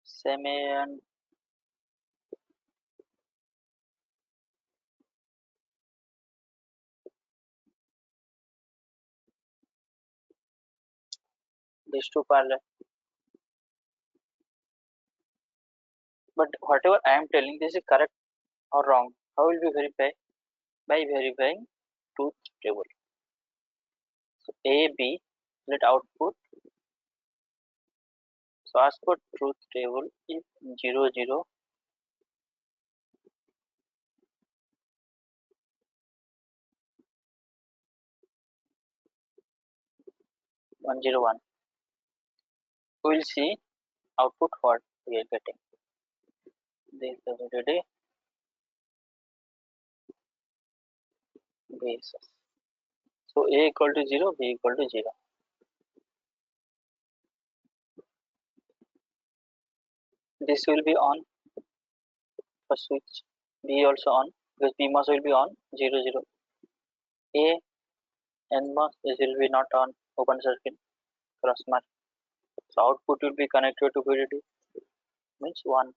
Semi and these two parallel. But whatever I am telling, this is correct or wrong. How will we verify? By verifying truth table. So A, B, let output. So as per truth table, if 0, 0, 1, 0, 1, we will see output what we are getting. This is the today basis. So A equal to 0, B equal to 0. This will be on for switch. B also on because PMOS will be on 0, 0. A NMOS this will be not on open circuit cross mark. So output will be connected to VDD means 1.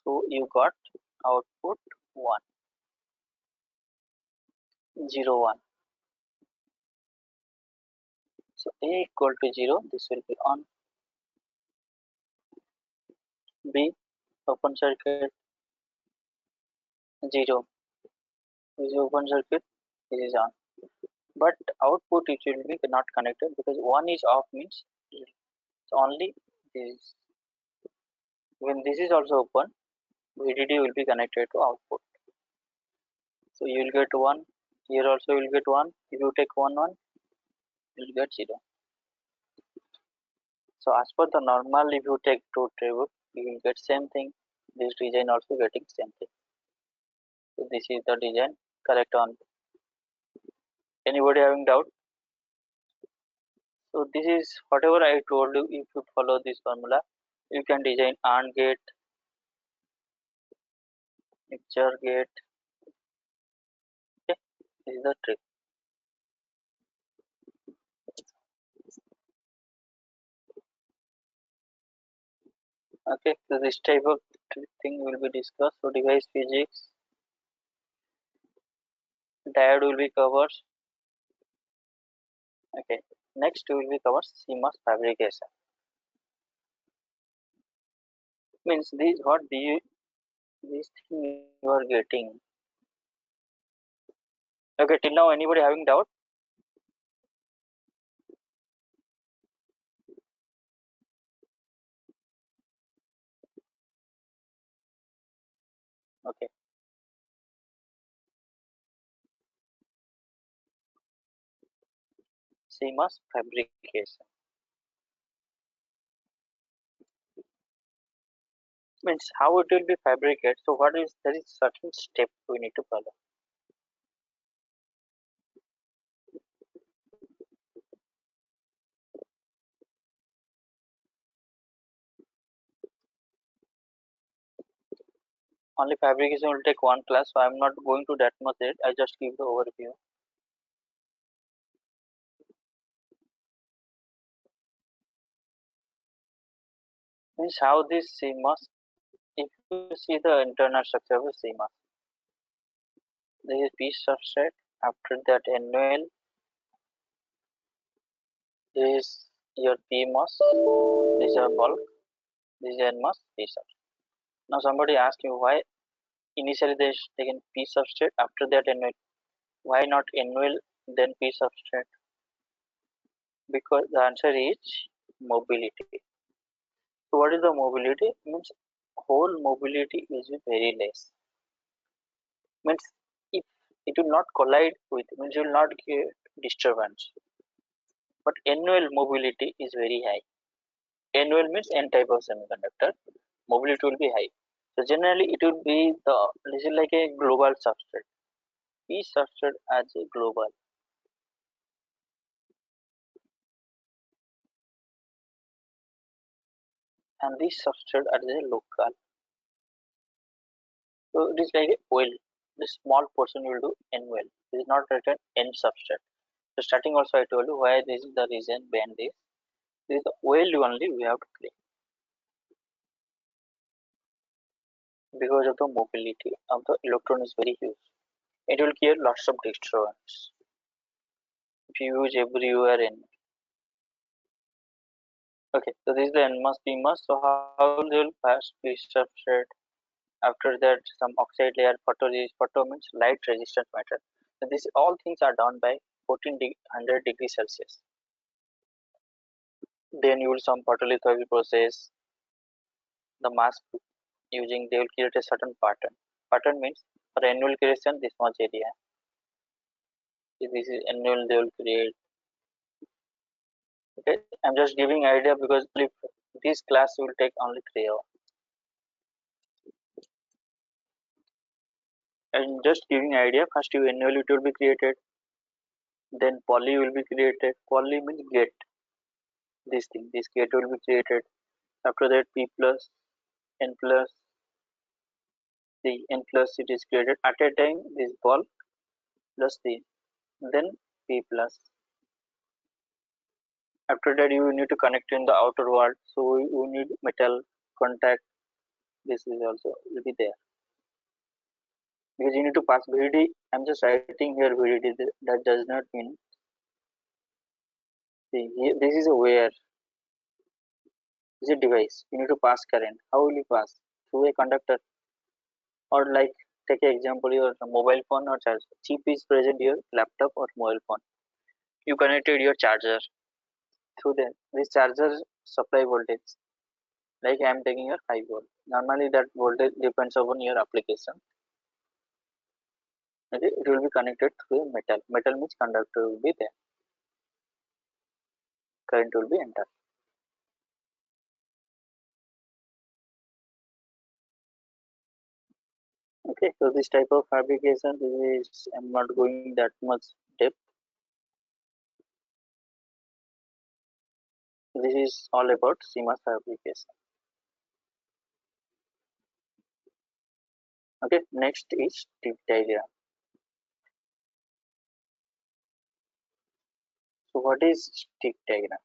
So you got output 1, 0, 1. So A equal to 0, this will be on. B open circuit 0. This is open circuit, this is on. But output it will be not connected because 1 is off means it's only this. When this is also open, VDD will be connected to output. So you will get 1. Here also you will get 1. If you take 1, 1, you will get 0. So as per the normal, if you take truth table, you will get same thing. This design also getting same thing. So this is the design correct on. Anybody having doubt? So this is whatever I told you. If you follow this formula, you can design AND gate, mixture gate. Okay, this is the trick. Okay, so this type of thing will be discussed. So device physics, diode will be covered. Okay, next will be covered CMOS fabrication. Means this what this thing you are getting. Okay, till now anybody having doubt? Okay, CMOS fabrication means how it will be fabricated. So what is there is certain step we need to follow. Only fabrication will take one class, so I'm not going to that much yet. I just give the overview. Means how this CMOS, if you see the internal structure of a CMOS, there is P substrate, after that NOL, there is your PMOS, this is a bulk, this is NMOS, P substrate. Now somebody asks you why initially they taken P substrate, after that NOL. Why not NOL then P substrate? Because the answer is mobility. So what is the mobility? Means whole mobility is very less. Means if it will not collide with, means you will not get disturbance. But NOL mobility is very high. NOL means N type of semiconductor. Mobility will be high. So generally it will be this is like a global substrate. P substrate as a global. And this substrate as a local. So it is like a oil. The small portion will do NOL. It is not written N substrate. So starting also I told you why this is the reason behind this. This is the oil only we have to clean because of the mobility of the electron is very huge. It will create lots of disturbance if you use everywhere in. Okay, so this is the NMOS PMOS. So how they will pass this substrate? After that, some oxide layer, photo means light resistant matter. So this all things are done by 1400 degrees Celsius. Then you will some photolithography process. The mask using they will create a certain pattern. Pattern means for annual creation this much area. If this is annual they will create. Okay, I'm just giving idea because if this class will take only 3 hours. And just giving idea, first you annual it will be created, then poly will be created. Poly means gate. This thing, this gate will be created. After that P plus, N plus, the N plus it is created at a time. This ball plus the then P plus. After that you need to connect in the outer world, so you need metal contact. This is also will be there because you need to pass VDD. I'm just writing here VDD. That does not mean. See, this is a wire. This is a device. You need to pass current. How will you pass? Through a conductor, or like take an example your mobile phone or charger. Chip is present your laptop or mobile phone. You connected your charger through this charger supply voltage. Like I am taking your 5 volt. Normally that voltage depends upon your application. Okay, it will be connected through a metal. Metal means conductor will be there. Current will be enter. Okay, so this type of fabrication is I'm not going that much depth. This is all about CMOS fabrication. Okay, next is stick diagram. So what is stick diagram?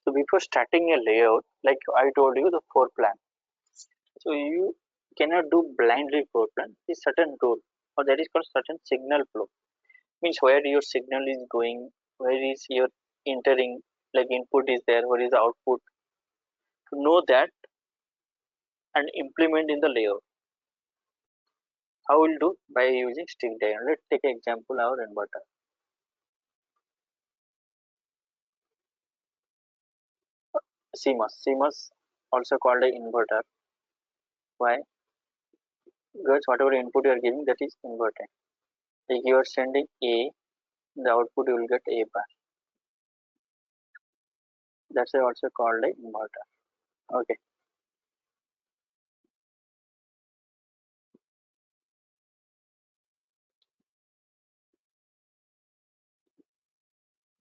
So before starting a layout, like I told you the floor plan. So you cannot do blindly floor plan. It's certain rule, or that is called certain signal flow. Means where your signal is going, where is your entering, like input is there, where is the output. To know that and implement in the layout. How will do? By using stick diagram. Let's take an example our inverter. CMOS. CMOS also called a inverter. Why? Because whatever input you are giving that is inverted. Like you are sending A, the output you will get A bar. That's also called a inverter. Okay.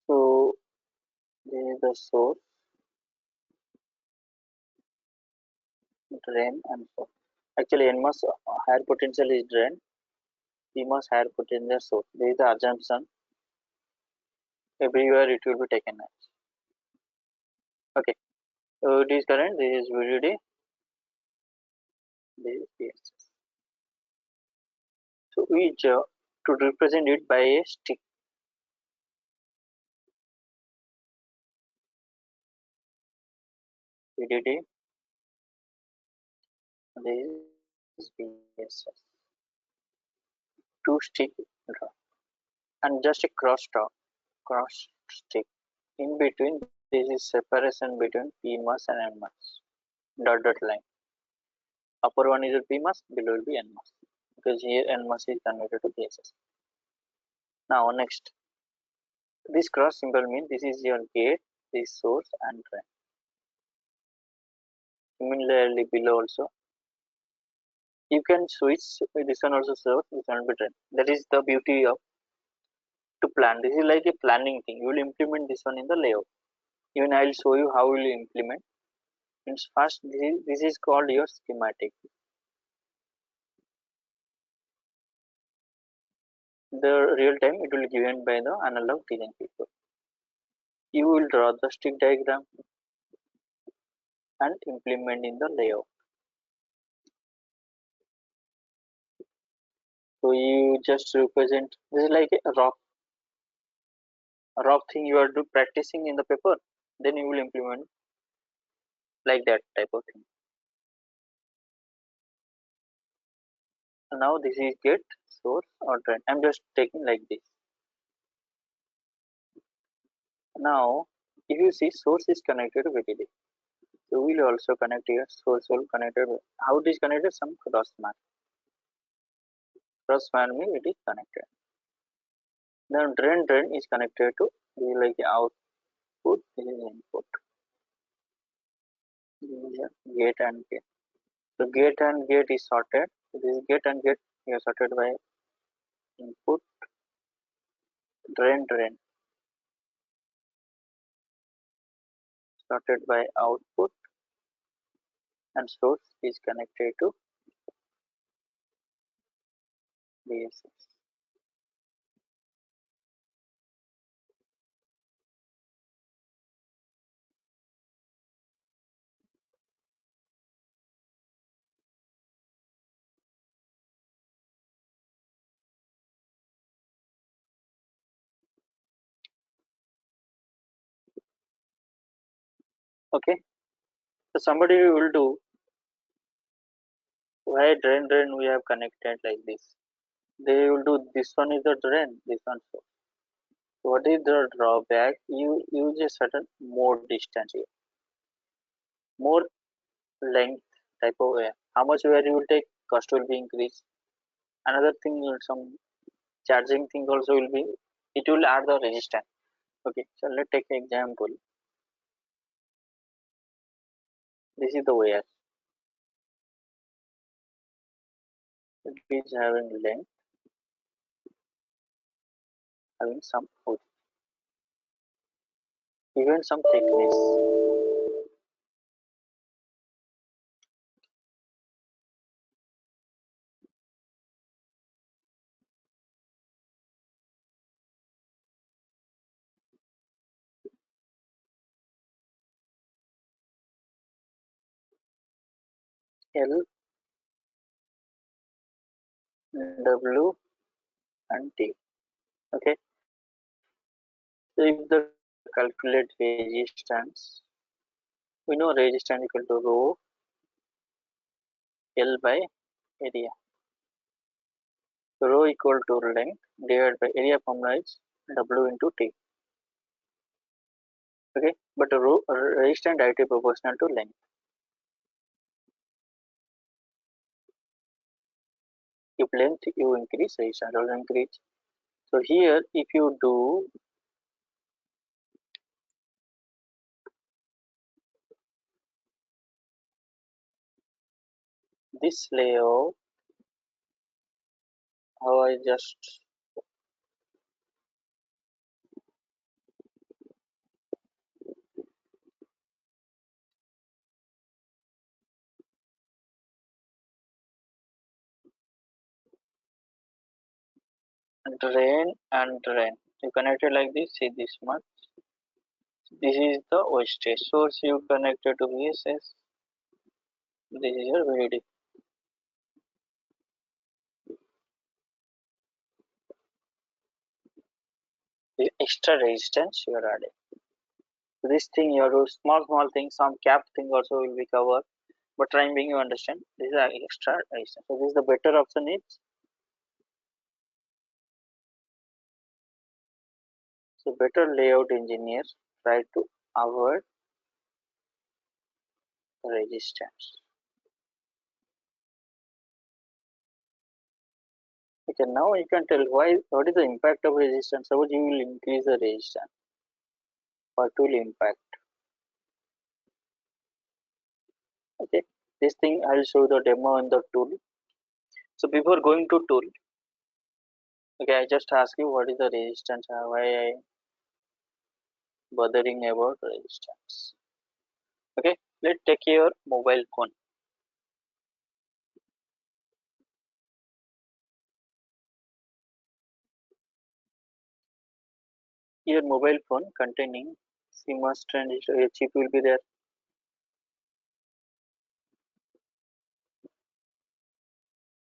So this is the source, drain and source. Actually NMOS higher potential is drain, CMOS higher potential source. This is the assumption. everywhere it will be taken as. Okay, so it is current, this is VDD, this is PSS. So we to represent it by a stick, VDD, this is PSS. Two stick draw and just a cross stick. In between, this is separation between PMOS and NMOS. Dot line. Upper one is a PMOS, below will be NMOS. Because here NMOS is converted to PSS. Now next, this cross symbol means this is your gate, this source and drain. Similarly below also, you can switch this one also source, this one will be drain. That is the beauty of to plan. This is like a planning thing. You will implement this one in the layout. Even I will show you how will you implement. Means first this is called your schematic. The real time it will be given by the analog design people. You will draw the stick diagram and implement in the layout. So you just represent this is like a rock thing you are practicing in the paper. Then you will implement like that type of thing. So now this is gate, source or drain. I'm just taking like this. Now if you see source is connected to VDD. So we will also connect here source will connected. How it is connected? Some cross man. Cross man means it is connected. Now drain is connected to this is like output, this is input. This is a gate and gate. So gate and gate is sorted. So this is gate and gate we are sorted by input, drain sorted by output, and source is connected to DSS. Okay. So somebody will do why drain we have connected like this. They will do this one is the drain, this one source. So what is the drawback? You use a certain more distance here, more length type of wire. How much wire you will take, cost will be increased. Another thing, some charging thing also will be, it will add the resistance. Okay, so let's take an example. This is the wire. It is having length, having some width, even some thickness. L, W, and T. Okay, so if the calculate resistance, we know resistance equal to rho L by area. So rho equal to length divided by area formula is W into T. Okay, but rho resistance directly proportional to length. If length you increase, resistance also increase. So here if you do this layout, how I just drain and drain. You connect it like this. See this much. This is the wastage source. You connected to VSS. This is your VDD. The extra resistance you are adding. So this thing you have to small things. Some cap thing also will be covered. But trying being you understand. This is an extra resistance. So this is the better option is. So better layout engineers try to avoid resistance. Okay, now you can tell what is the impact of resistance. Suppose you will increase the resistance or tool impact. Okay, this thing I will show the demo in the tool. So before going to tool, okay, I just ask you what is the resistance, why I bothering about resistance. Okay, let's take your mobile phone. Your mobile phone containing CMOS transistor, a chip will be there.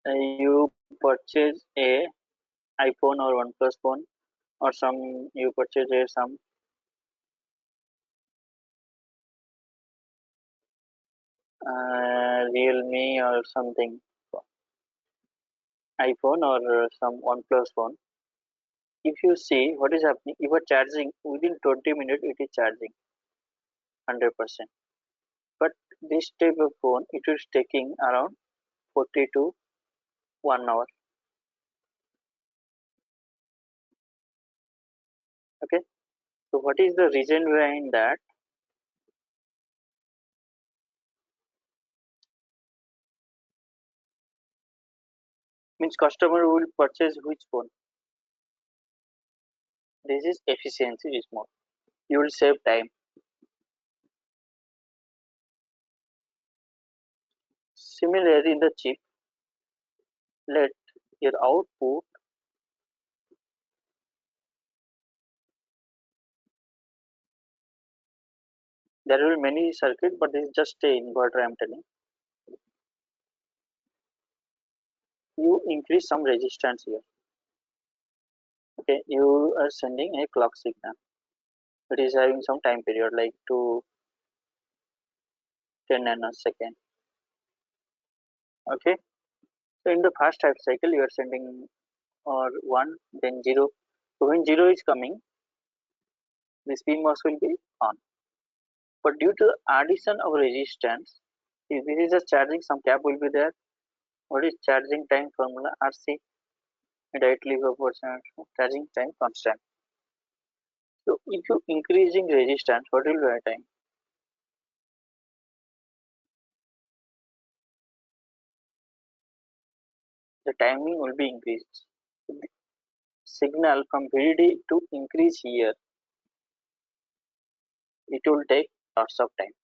You purchase a iPhone or OnePlus phone, or some you purchase some Realme or something iPhone or some OnePlus phone. If you see what is happening, you are charging within 20 minutes, it is charging 100%. But this type of phone, it is taking around 40 to 1 hour. Okay, so what is the reason behind that? Means customer will purchase which phone? This is efficiency is more. You will save time. Similarly, in the chip, let your output, there will be many circuit, but this is just a inverter I am telling. You increase some resistance here. Okay, you are sending a clock signal. It is having some time period like 2 10 nanosecond. Okay, so in the first half cycle you are sending or 1 then 0. So when 0 is coming, this PMOS will be on. But due to addition of resistance, if this is just charging, some cap will be there. What is charging time formula? RC directly proportional to charging time constant. So if you increasing resistance, what will be the time? The timing will be increased. The signal from VDD to increase here, it will take lots of time.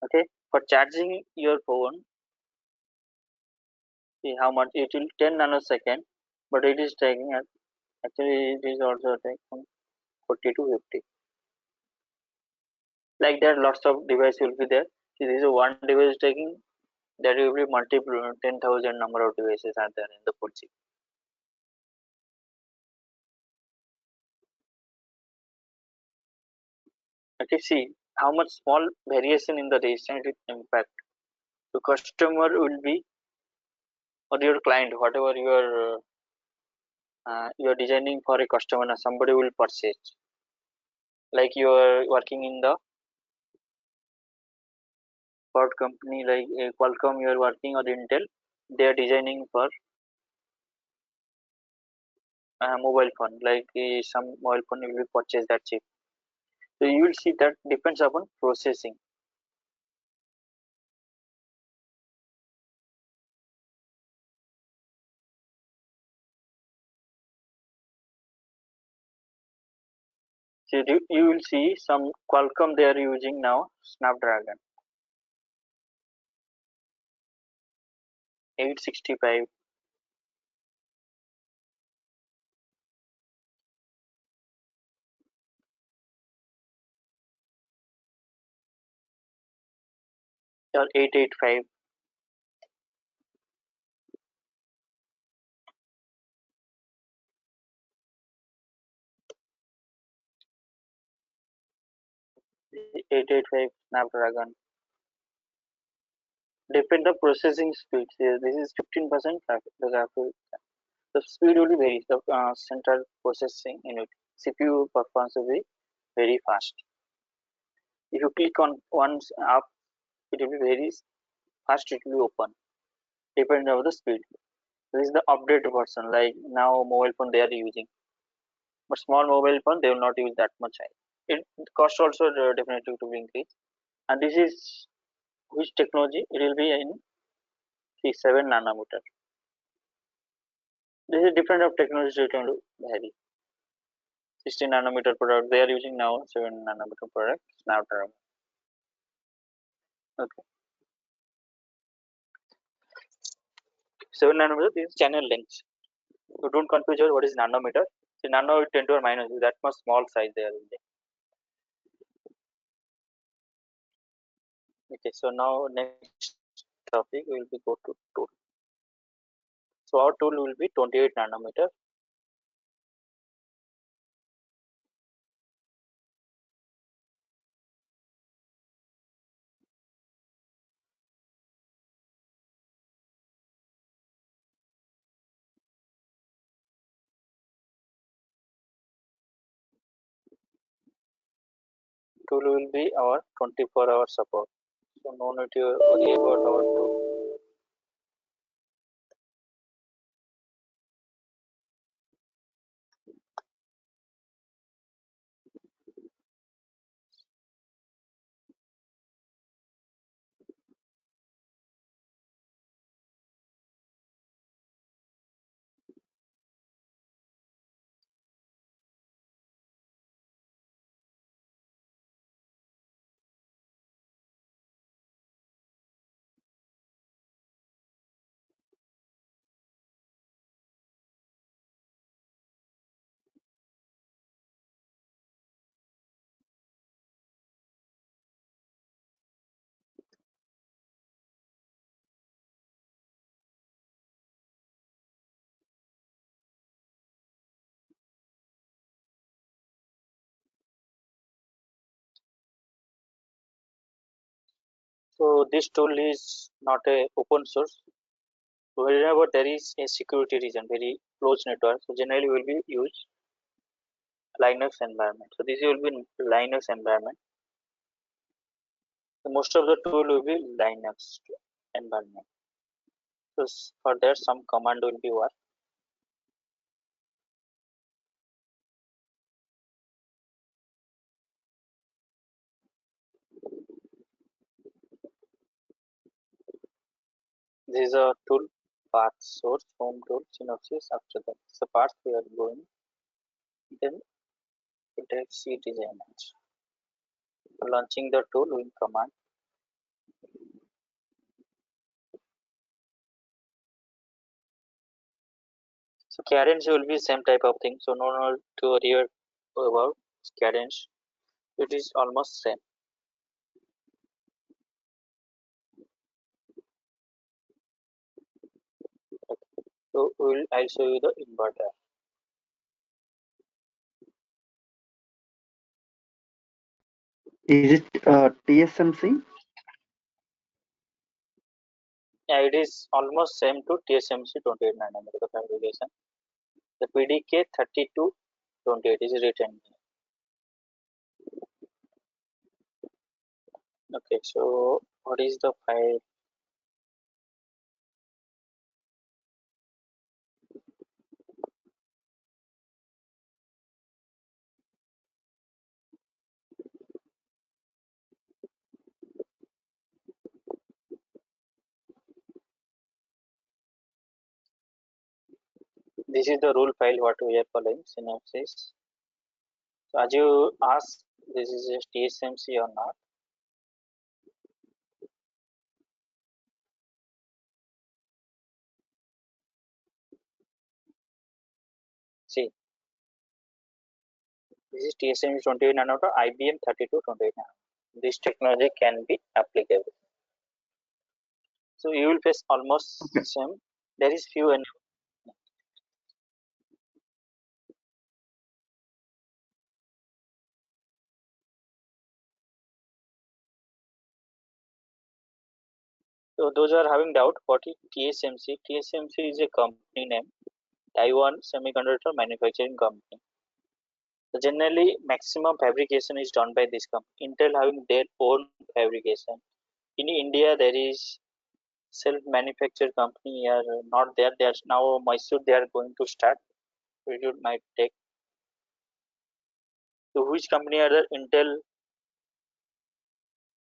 Okay, for charging your phone, see how much it will 10 nanosecond, but it is taking actually it is also taking 40 to 50. Like that, lots of device will be there. See, this is one device taking, there will be multiple 10,000 number of devices are there in the full chip. Okay, see how much small variation in the resistance it impact. The customer will be, or your client, whatever you are designing for a customer, somebody will purchase. Like you are working in the cloud company like Qualcomm, you are working or Intel, they are designing for mobile phone. Like some mobile phone will be purchase that chip. So you will see that depends upon processing. So you will see some Qualcomm they are using now Snapdragon 865. or 885. The 885 Snapdragon. Depend the processing speed. Here, this is 15% the graphic. The speed will be very the central processing unit. CPU performance will be very fast. If you click on once app, it will be very fast. It will be open. Depending on the speed. This is the update version. Like now, mobile phone they are using, but small mobile phone they will not use that much high. It cost also definitely to be increased. And this is which technology? It will be in the 7 nanometer. This is different of technology it will vary. 16 nanometer product they are using now 7 nanometer product Snapdragon. Okay. 7 nanometer is channel length. You don't confuse what is nanometer. See, nano is 10 to the minus that much small size they are using. Okay, so now next topic will be go to tool. So our tool will be 28 nanometer. Tool will be our 24-hour support. So no need to worry about our tool. So this tool is not a open source. So wherever there is a security region, very close network, so generally will be use Linux environment. So this will be Linux environment. So most of the tool will be Linux environment. So for that some command will be work. This is a tool path source home tool synopsis after that. So path we are going then it takes C design. Launching the tool in command. So cadence will be same type of thing. So no need to worry about cadence. It is almost same. So I'll show you the inverter. Is it TSMC? Yeah, it is almost same to TSMC 28 nanometer fabrication. The PDK 3228 is written. Okay, so what is the file? This is the rule file what we are following synopsis. So as you ask, this is a TSMC or not? See, this is TSMC 28 nanometer, IBM 3228 nanometer. This technology can be applicable. So you will face almost Okay. same. There is few and so those are having doubt. What is TSMC? TSMC is a company name, Taiwan Semiconductor Manufacturing Company. So generally, maximum fabrication is done by this company. Intel having their own fabrication. In India, there is self-manufactured company are not there. There's now Mysore. They are going to start. It might take. So which company are there? Intel.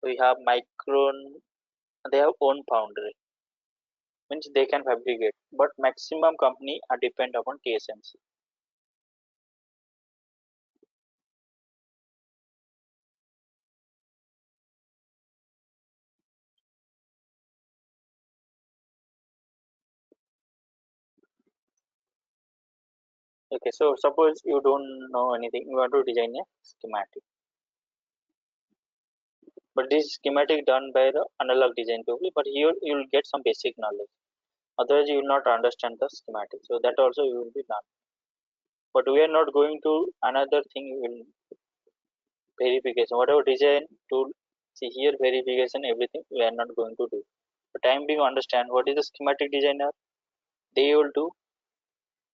We have Micron. They have own foundry. Means they can fabricate. But maximum company are depend upon TSMC. Okay, so suppose you don't know anything, you want to design a schematic. But this schematic done by the analog design probably, but here you will get some basic knowledge. Otherwise, you will not understand the schematic. So that also you will be learn. But we are not going to another thing. You will verification. Whatever design tool, see here verification everything we are not going to do. For time being, understand what is the schematic designer. They will do.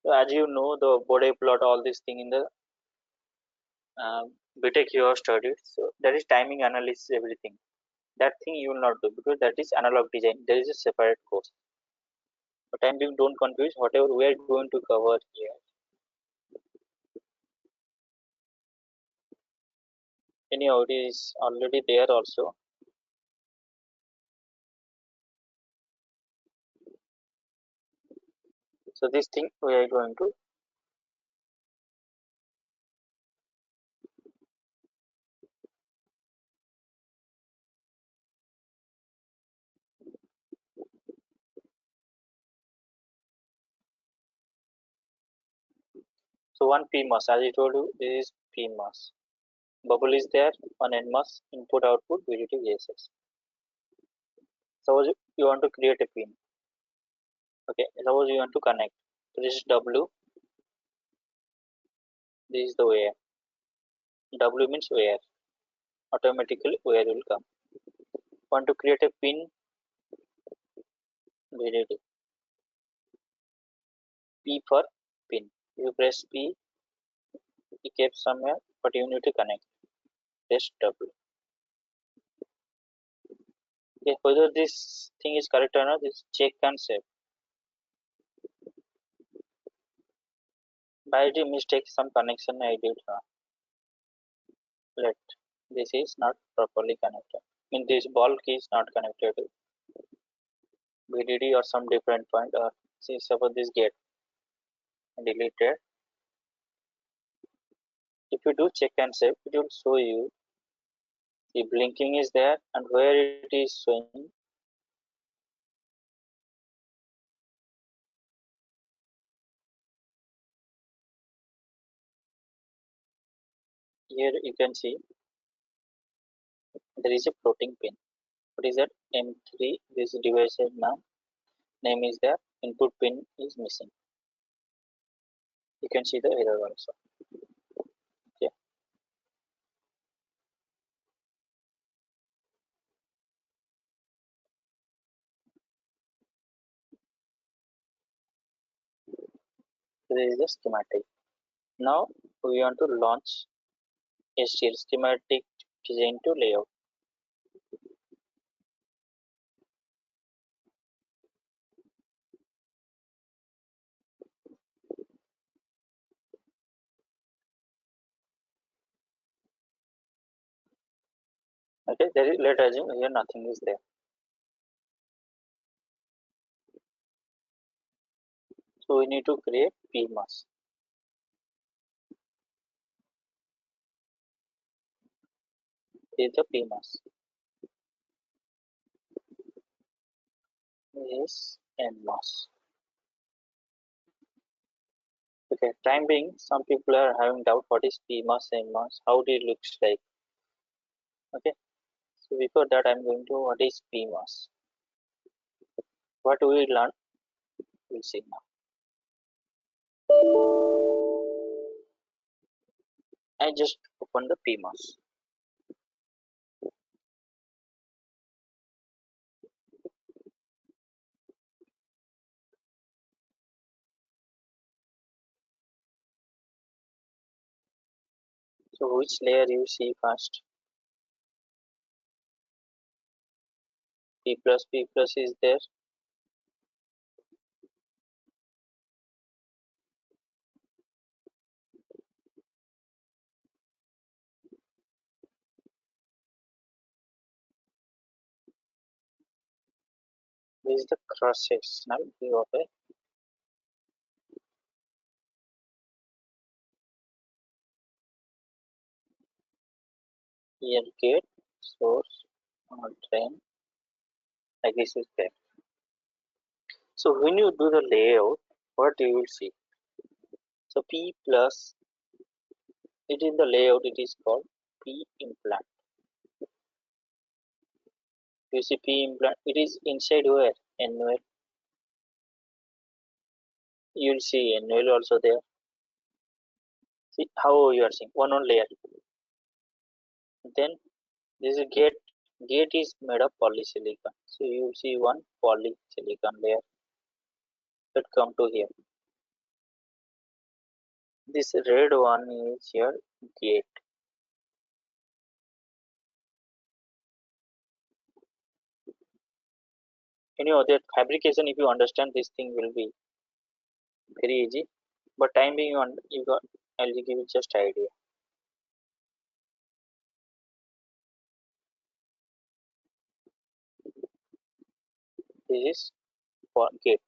So as you know, the body plot, all this thing in the BTech you have studied. So that is timing analysis, everything. That thing you will not do because that is analog design. There is a separate course. For time being, don't confuse whatever we are going to cover here. Anyhow, it is already there also. So this thing we are going to. So one PMOS, as I told you, this is PMOS. Bubble is there, one NMOS, input output, VDD, VSS. Suppose you want to create a pin. Okay, suppose you want to connect. So this is W, this is the wire. W means wire. Automatically wire will come. Want to create a pin, VDD. P for pin. You press P, it kept somewhere, but you need to connect. Press W. Okay, whether this thing is correct or not, this check and save. By the mistake, some connection I did wrong. Let this is not properly connected. In this bulk is not connected to VDD or some different point or see suppose this gate deleted. If you do check and save, it will show you the blinking is there and where it is showing. Here you can see there is a floating pin. What is that? M3. This device name is there. Input pin is missing. You can see the error also. Okay. So this is the schematic. Now we want to launch STL schematic design to layout. Okay, there is, let us assume here nothing is there. So we need to create PMOS. This is the PMOS. This is NMOS. Okay, time being, some people are having doubt what is PMOS, NMOS, how it looks like. Okay, so before that I'm going to what is PMOS. What we learn, we'll see now. I just open the PMOS. So which layer you see first? P plus is there. This is the cross sectional view of a here gate, source, drain. Like this is there. So when you do the layout, what you will see? So P plus, it in the layout, it is called P implant. You see P implant, it is inside where? Annual. You will see annual also there. See how you are seeing one layer. Then this is gate. Gate is made of polysilicon. So you see one polysilicon layer that come to here. This red one is your gate. You know that fabrication, if you understand this thing, will be very easy. But time being, you got, I'll give you just idea. This is for gate.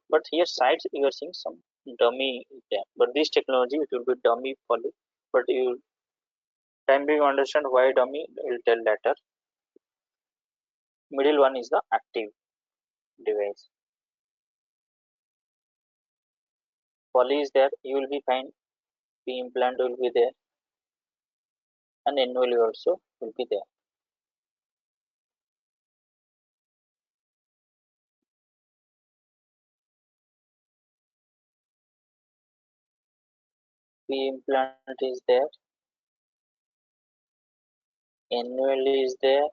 But here sides you are seeing some dummy there. But this technology it will be dummy poly. But you time being understand why dummy, will tell later. Middle one is the active device. Poly is there, you will be fine. P implant will be there, and annual also will be there. P implant is there, annual is there.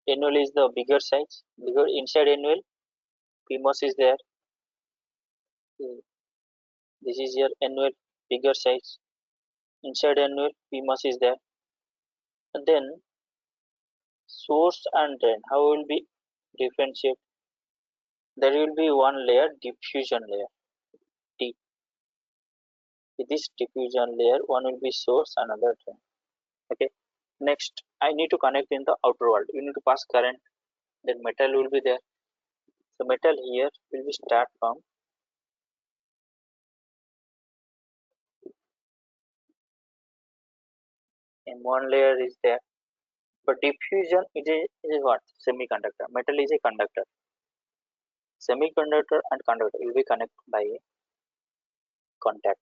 Annual is the bigger size, bigger inside annual. PMOS is there. This is your annual, bigger size. Inside annual, PMOS is there. And then source and drain. How will be differentiate? There will be one layer, diffusion layer. D. With this diffusion layer, one will be source, another drain. Okay. Next, I need to connect in the outer world. You need to pass current. Then metal will be there. So metal here will be start from and one layer is there. But diffusion is what? Semiconductor. Metal is a conductor. Semiconductor and conductor will be connected by a contact.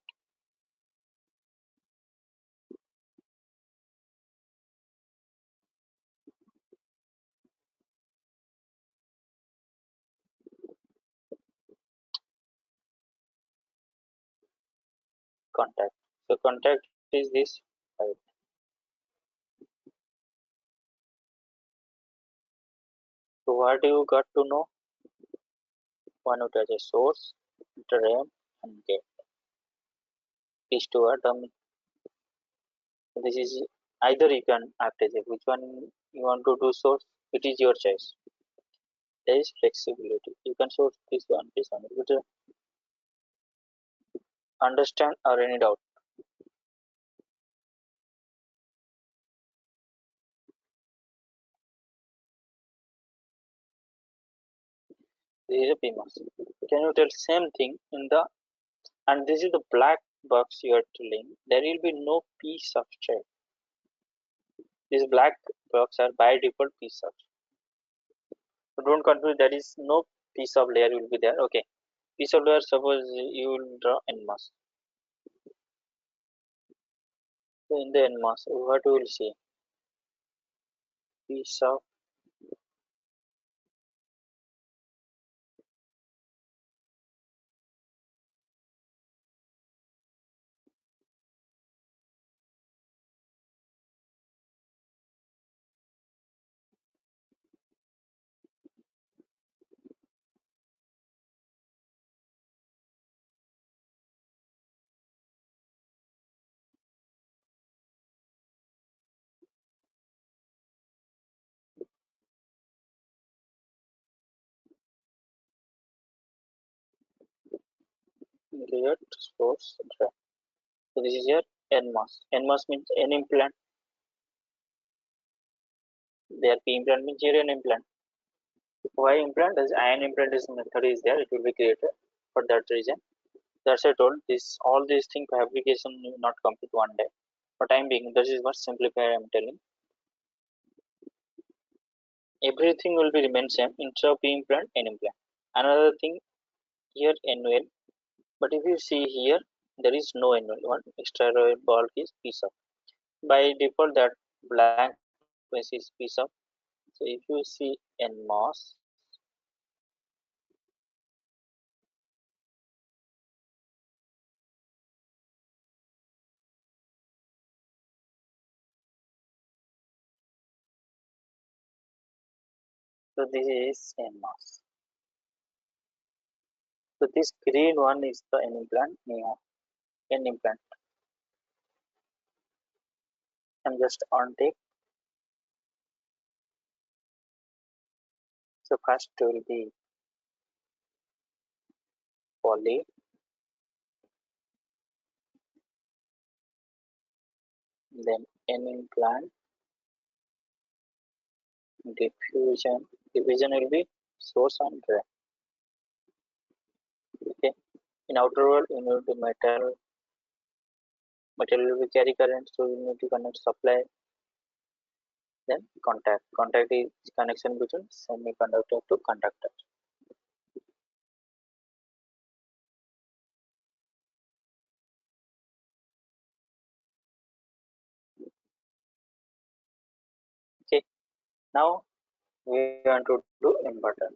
Contact. So contact is this. Right. So what do you got to know? One it has a source, drain, and gate. These two are dummy. So this is either you can act as a which one you want to do source. It is your choice. There is flexibility. You can source this one, this one. But understand or any doubt? This is a PMOS. Can you tell same thing in the and this is the black box you are telling. There will be no P substrate. These black box are by default P substrate. So don't confuse. There is no piece of layer will be there. Okay, piece of layer. Suppose you will draw NMOS. So in the NMOS, what we will see? Piece of Create source drive. So this is your NMOS. NMOS means N implant. Their P implant means zero N implant. Why implant? As ion implant is method is there, it will be created for that reason. That's I told. This all these things fabrication will not complete one day. For time being, this is what simplify I am telling. Everything will be remain same instead of P implant, N implant. Another thing here NOL, but if you see here there is no NOL. One extra bulk is piece of. By default that blank space is piece of. So if you see NMOS, so this is NMOS. So this green one is the N implant, neo N implant. I'm just on take. So first will be poly, then N implant, diffusion. Diffusion will be source and drain. Okay. In outer world, you need to metal will be carry current, so you need to connect supply. Then contact. Contact is connection between semiconductor to conductor. Okay. Now we want to do inverter.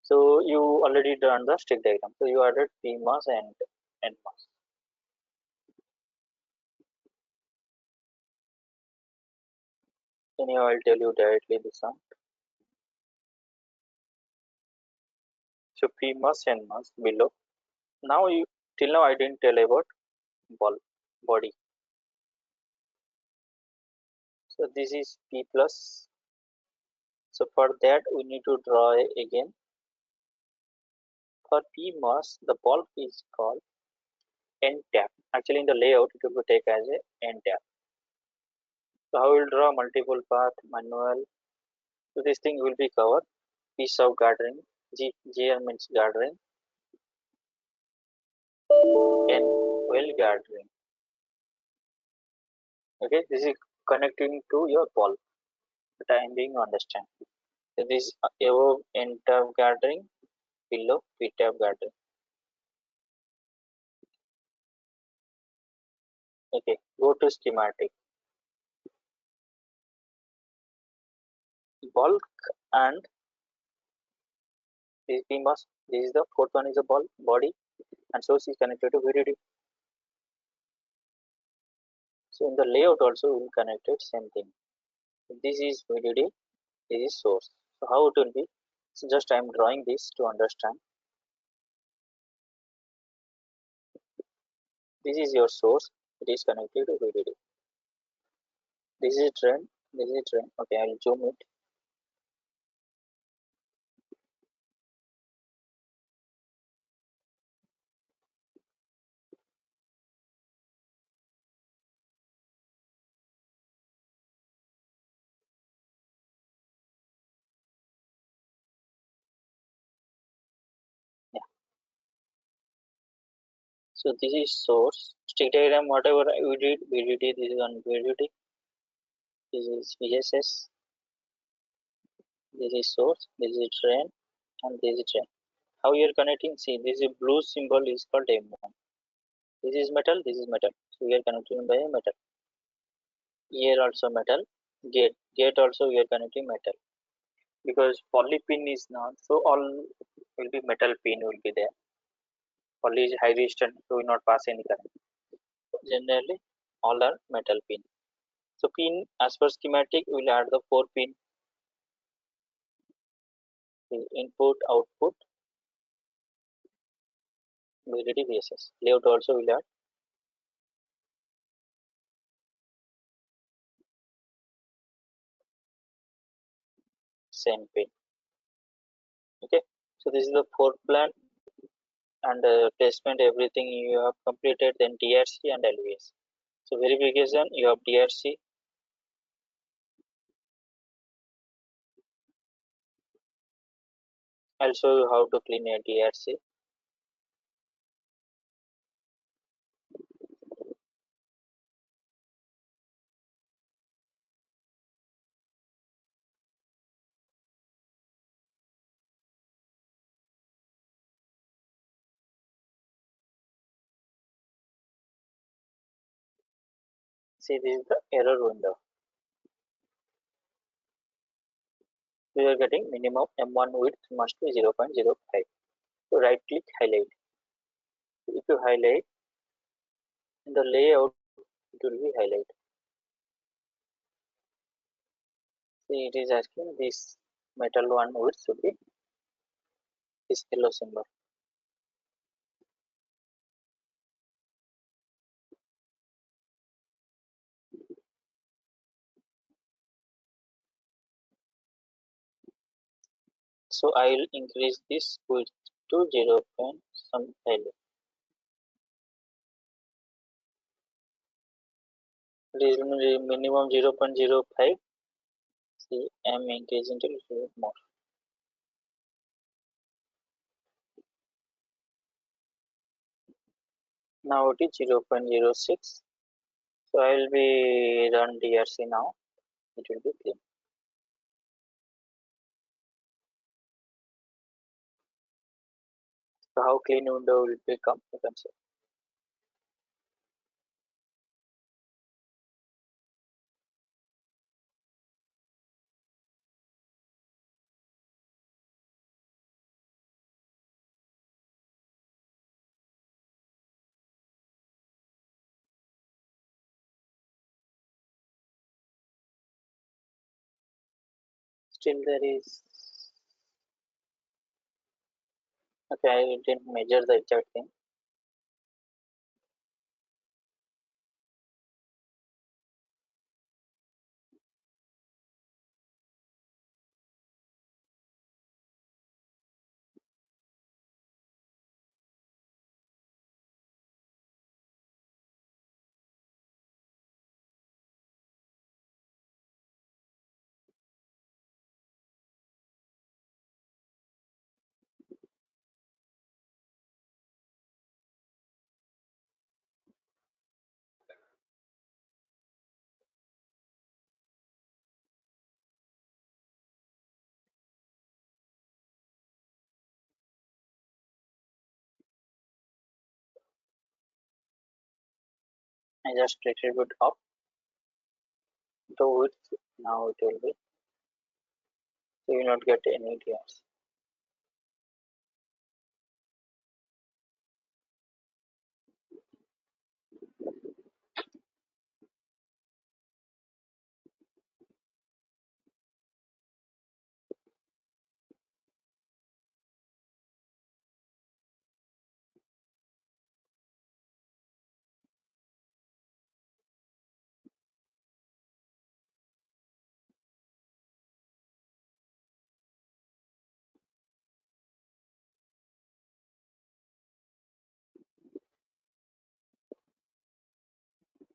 So you already done the stick diagram. So you added PMOS and NMOS. Then I will tell you directly the sum. So PMOS and NMOS below. Now you till now I didn't tell about ball body. So this is P plus. So for that we need to draw again. For PMOS the bulb is called N tap. Actually in the layout it will be take as a N tap. So how we will draw multiple path manual. So this thing will be covered. Piece of gathering. GR means gathering. N well gathering. Okay, this is connecting to your ball. But I am being understand. So this above N tap gathering, below P tap gathering. Okay, go to schematic. Bulk and this PMOS. This is the fourth one is a ball body and source is connected to VDD. So in the layout also we will connect it same thing. This is VDD, this is source. So how it will be? So just I am drawing this to understand. This is your source. It is connected to VDD. This is drain. This is drain. Okay, I will zoom it. Yeah. So this is source. Stick diagram. Whatever we did, VDD. This is on VDD. This is VSS. This is source. This is drain, and this is drain. How you are connecting? See, this is blue symbol is called M1. This is metal. This is metal. So we are connecting by a metal. Here also metal. Gate also we are connecting metal because poly pin is not. So all will be metal pin will be there. Poly is high resistance, so will not pass any current. Generally, all are metal pin. So pin as per schematic, we will add the 4 pin input, output, VDD, VSS. Layout also will add same pin. So this is the floor plan and placement, everything you have completed, then DRC and LVS. So verification, you have DRC. I'll show you how to clean a DRC. See, this is the error window. We are getting minimum M1 width must be 0.05. So right click highlight. If you highlight in the layout, it will be highlight. See, it is asking this metal one width should be this yellow symbol. So I will increase this width to 0. Some value. It is minimum 0.05. See, I am increasing to a little bit more. Now it is 0.06. So I will be run DRC now. It will be clean. So how clean window will become, you can see. Still there is, okay, I didn't measure the exact thing. I just little bit up the width. Now it will be, so you will not get any tears.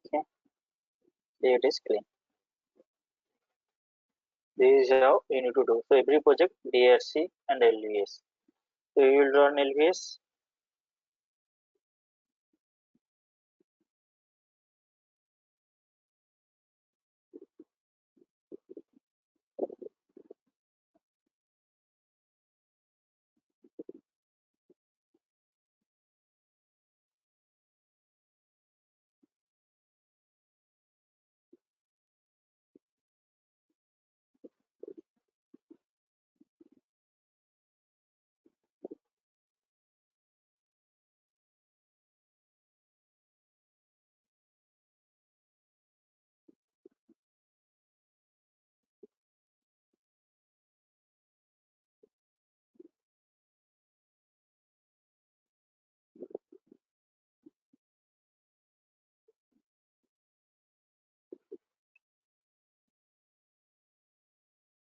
Okay, so it is clean. This is how you need to do. So every project DRC and LVS. So you will run LVS.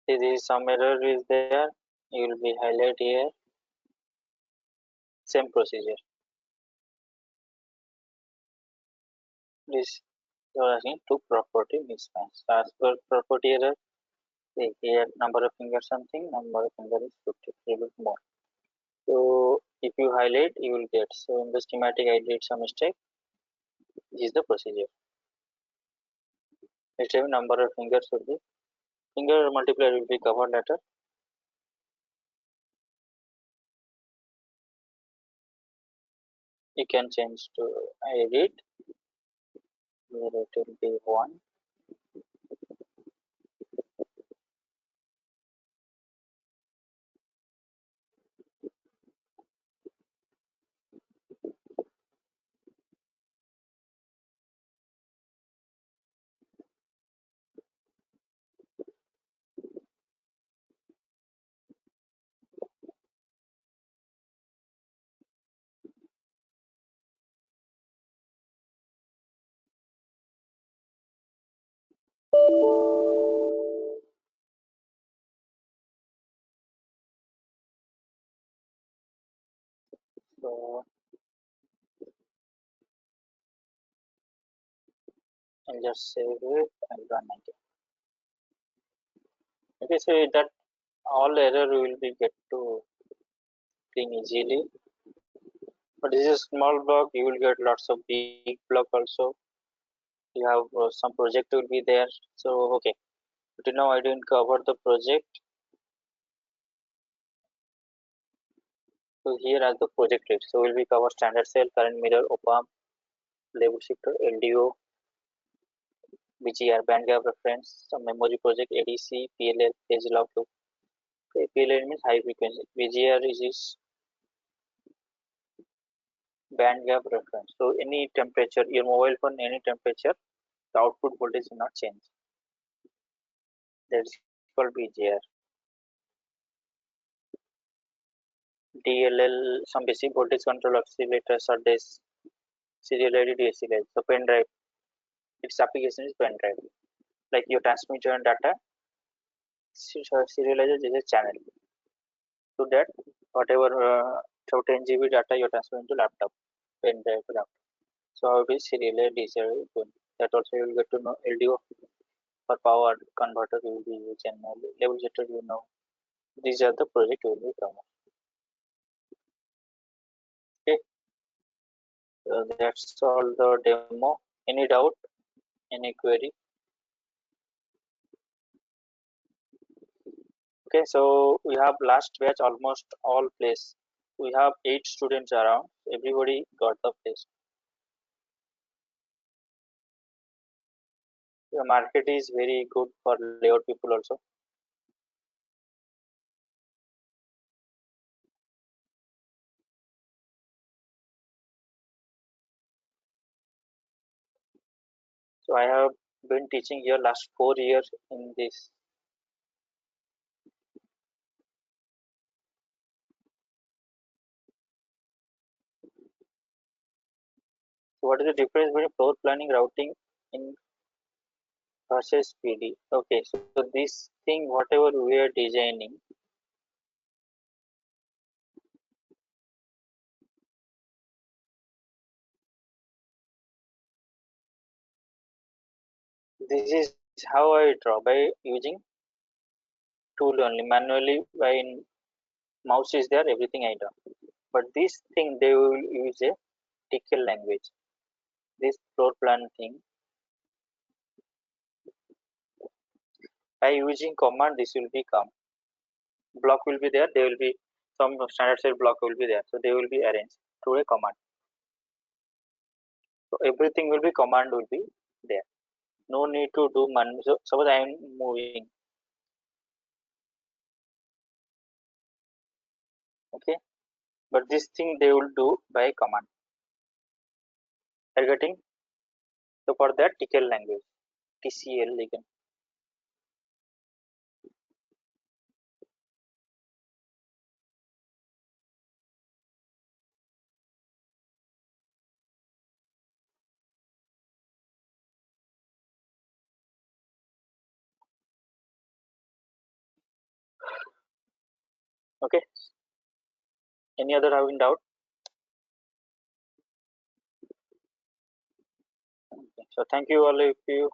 See, there is some error is there. You will be highlight here. Same procedure. This you are asking to property mismatch. As per property error, say here number of fingers something, number of fingers is 50, a bit more. So if you highlight, you will get. So in the schematic, I did some mistake. This is the procedure. Next time number of fingers will be finger multiplier will be covered letter. You can change to edit where it will be 1. So I'll just save it and run again. Okay, so that all error will be get to clean easily. But this is a small block, you will get lots of big block also. You have some project will be there. So okay, but now I didn't cover the project. So here are the project list. So will be cover standard cell, current mirror, op-amp, label shifter, LDO, VGR, band gap reference, some memory project, ADC, PLL, phase log loop. Okay, PLL means high frequency. VGR is band gap reference. So any temperature, your mobile phone, any temperature, the output voltage will not change. That's called VGR. DLL, some basic voltage control oscillator, SUDS, serialized DSC. So pen drive, its application is pen drive. Like your transmitter and data, serializes is a channel. So that whatever 10 GB data you transfer into laptop, pen drive to laptop. So how it is serialized DSC. That also you will get to know. LDO for power converter you will be using, level setter you know. These are the project you will be covered. Okay, so that's all the demo. Any doubt? Any query? Okay, so we have last batch almost all place. We have 8 students around. Everybody got the place. The market is very good for layout people also. So I have been teaching here last 4 years in this. So what is the difference between floor planning routing in versus PD? Okay, so this thing whatever we are designing, this is how I draw by using tool only. Manually by mouse is there, everything I draw. But this thing they will use a TKL language. This floor plan thing by using command this will be come. Block will be there, there will be some standard cell block will be there. So they will be arranged through a command. So everything will be command will be there. No need to do man. So suppose I am moving. Okay. But this thing they will do by command. Are you getting? So for that TKL language. TCL again. Okay. Any other having doubt? So thank you all of you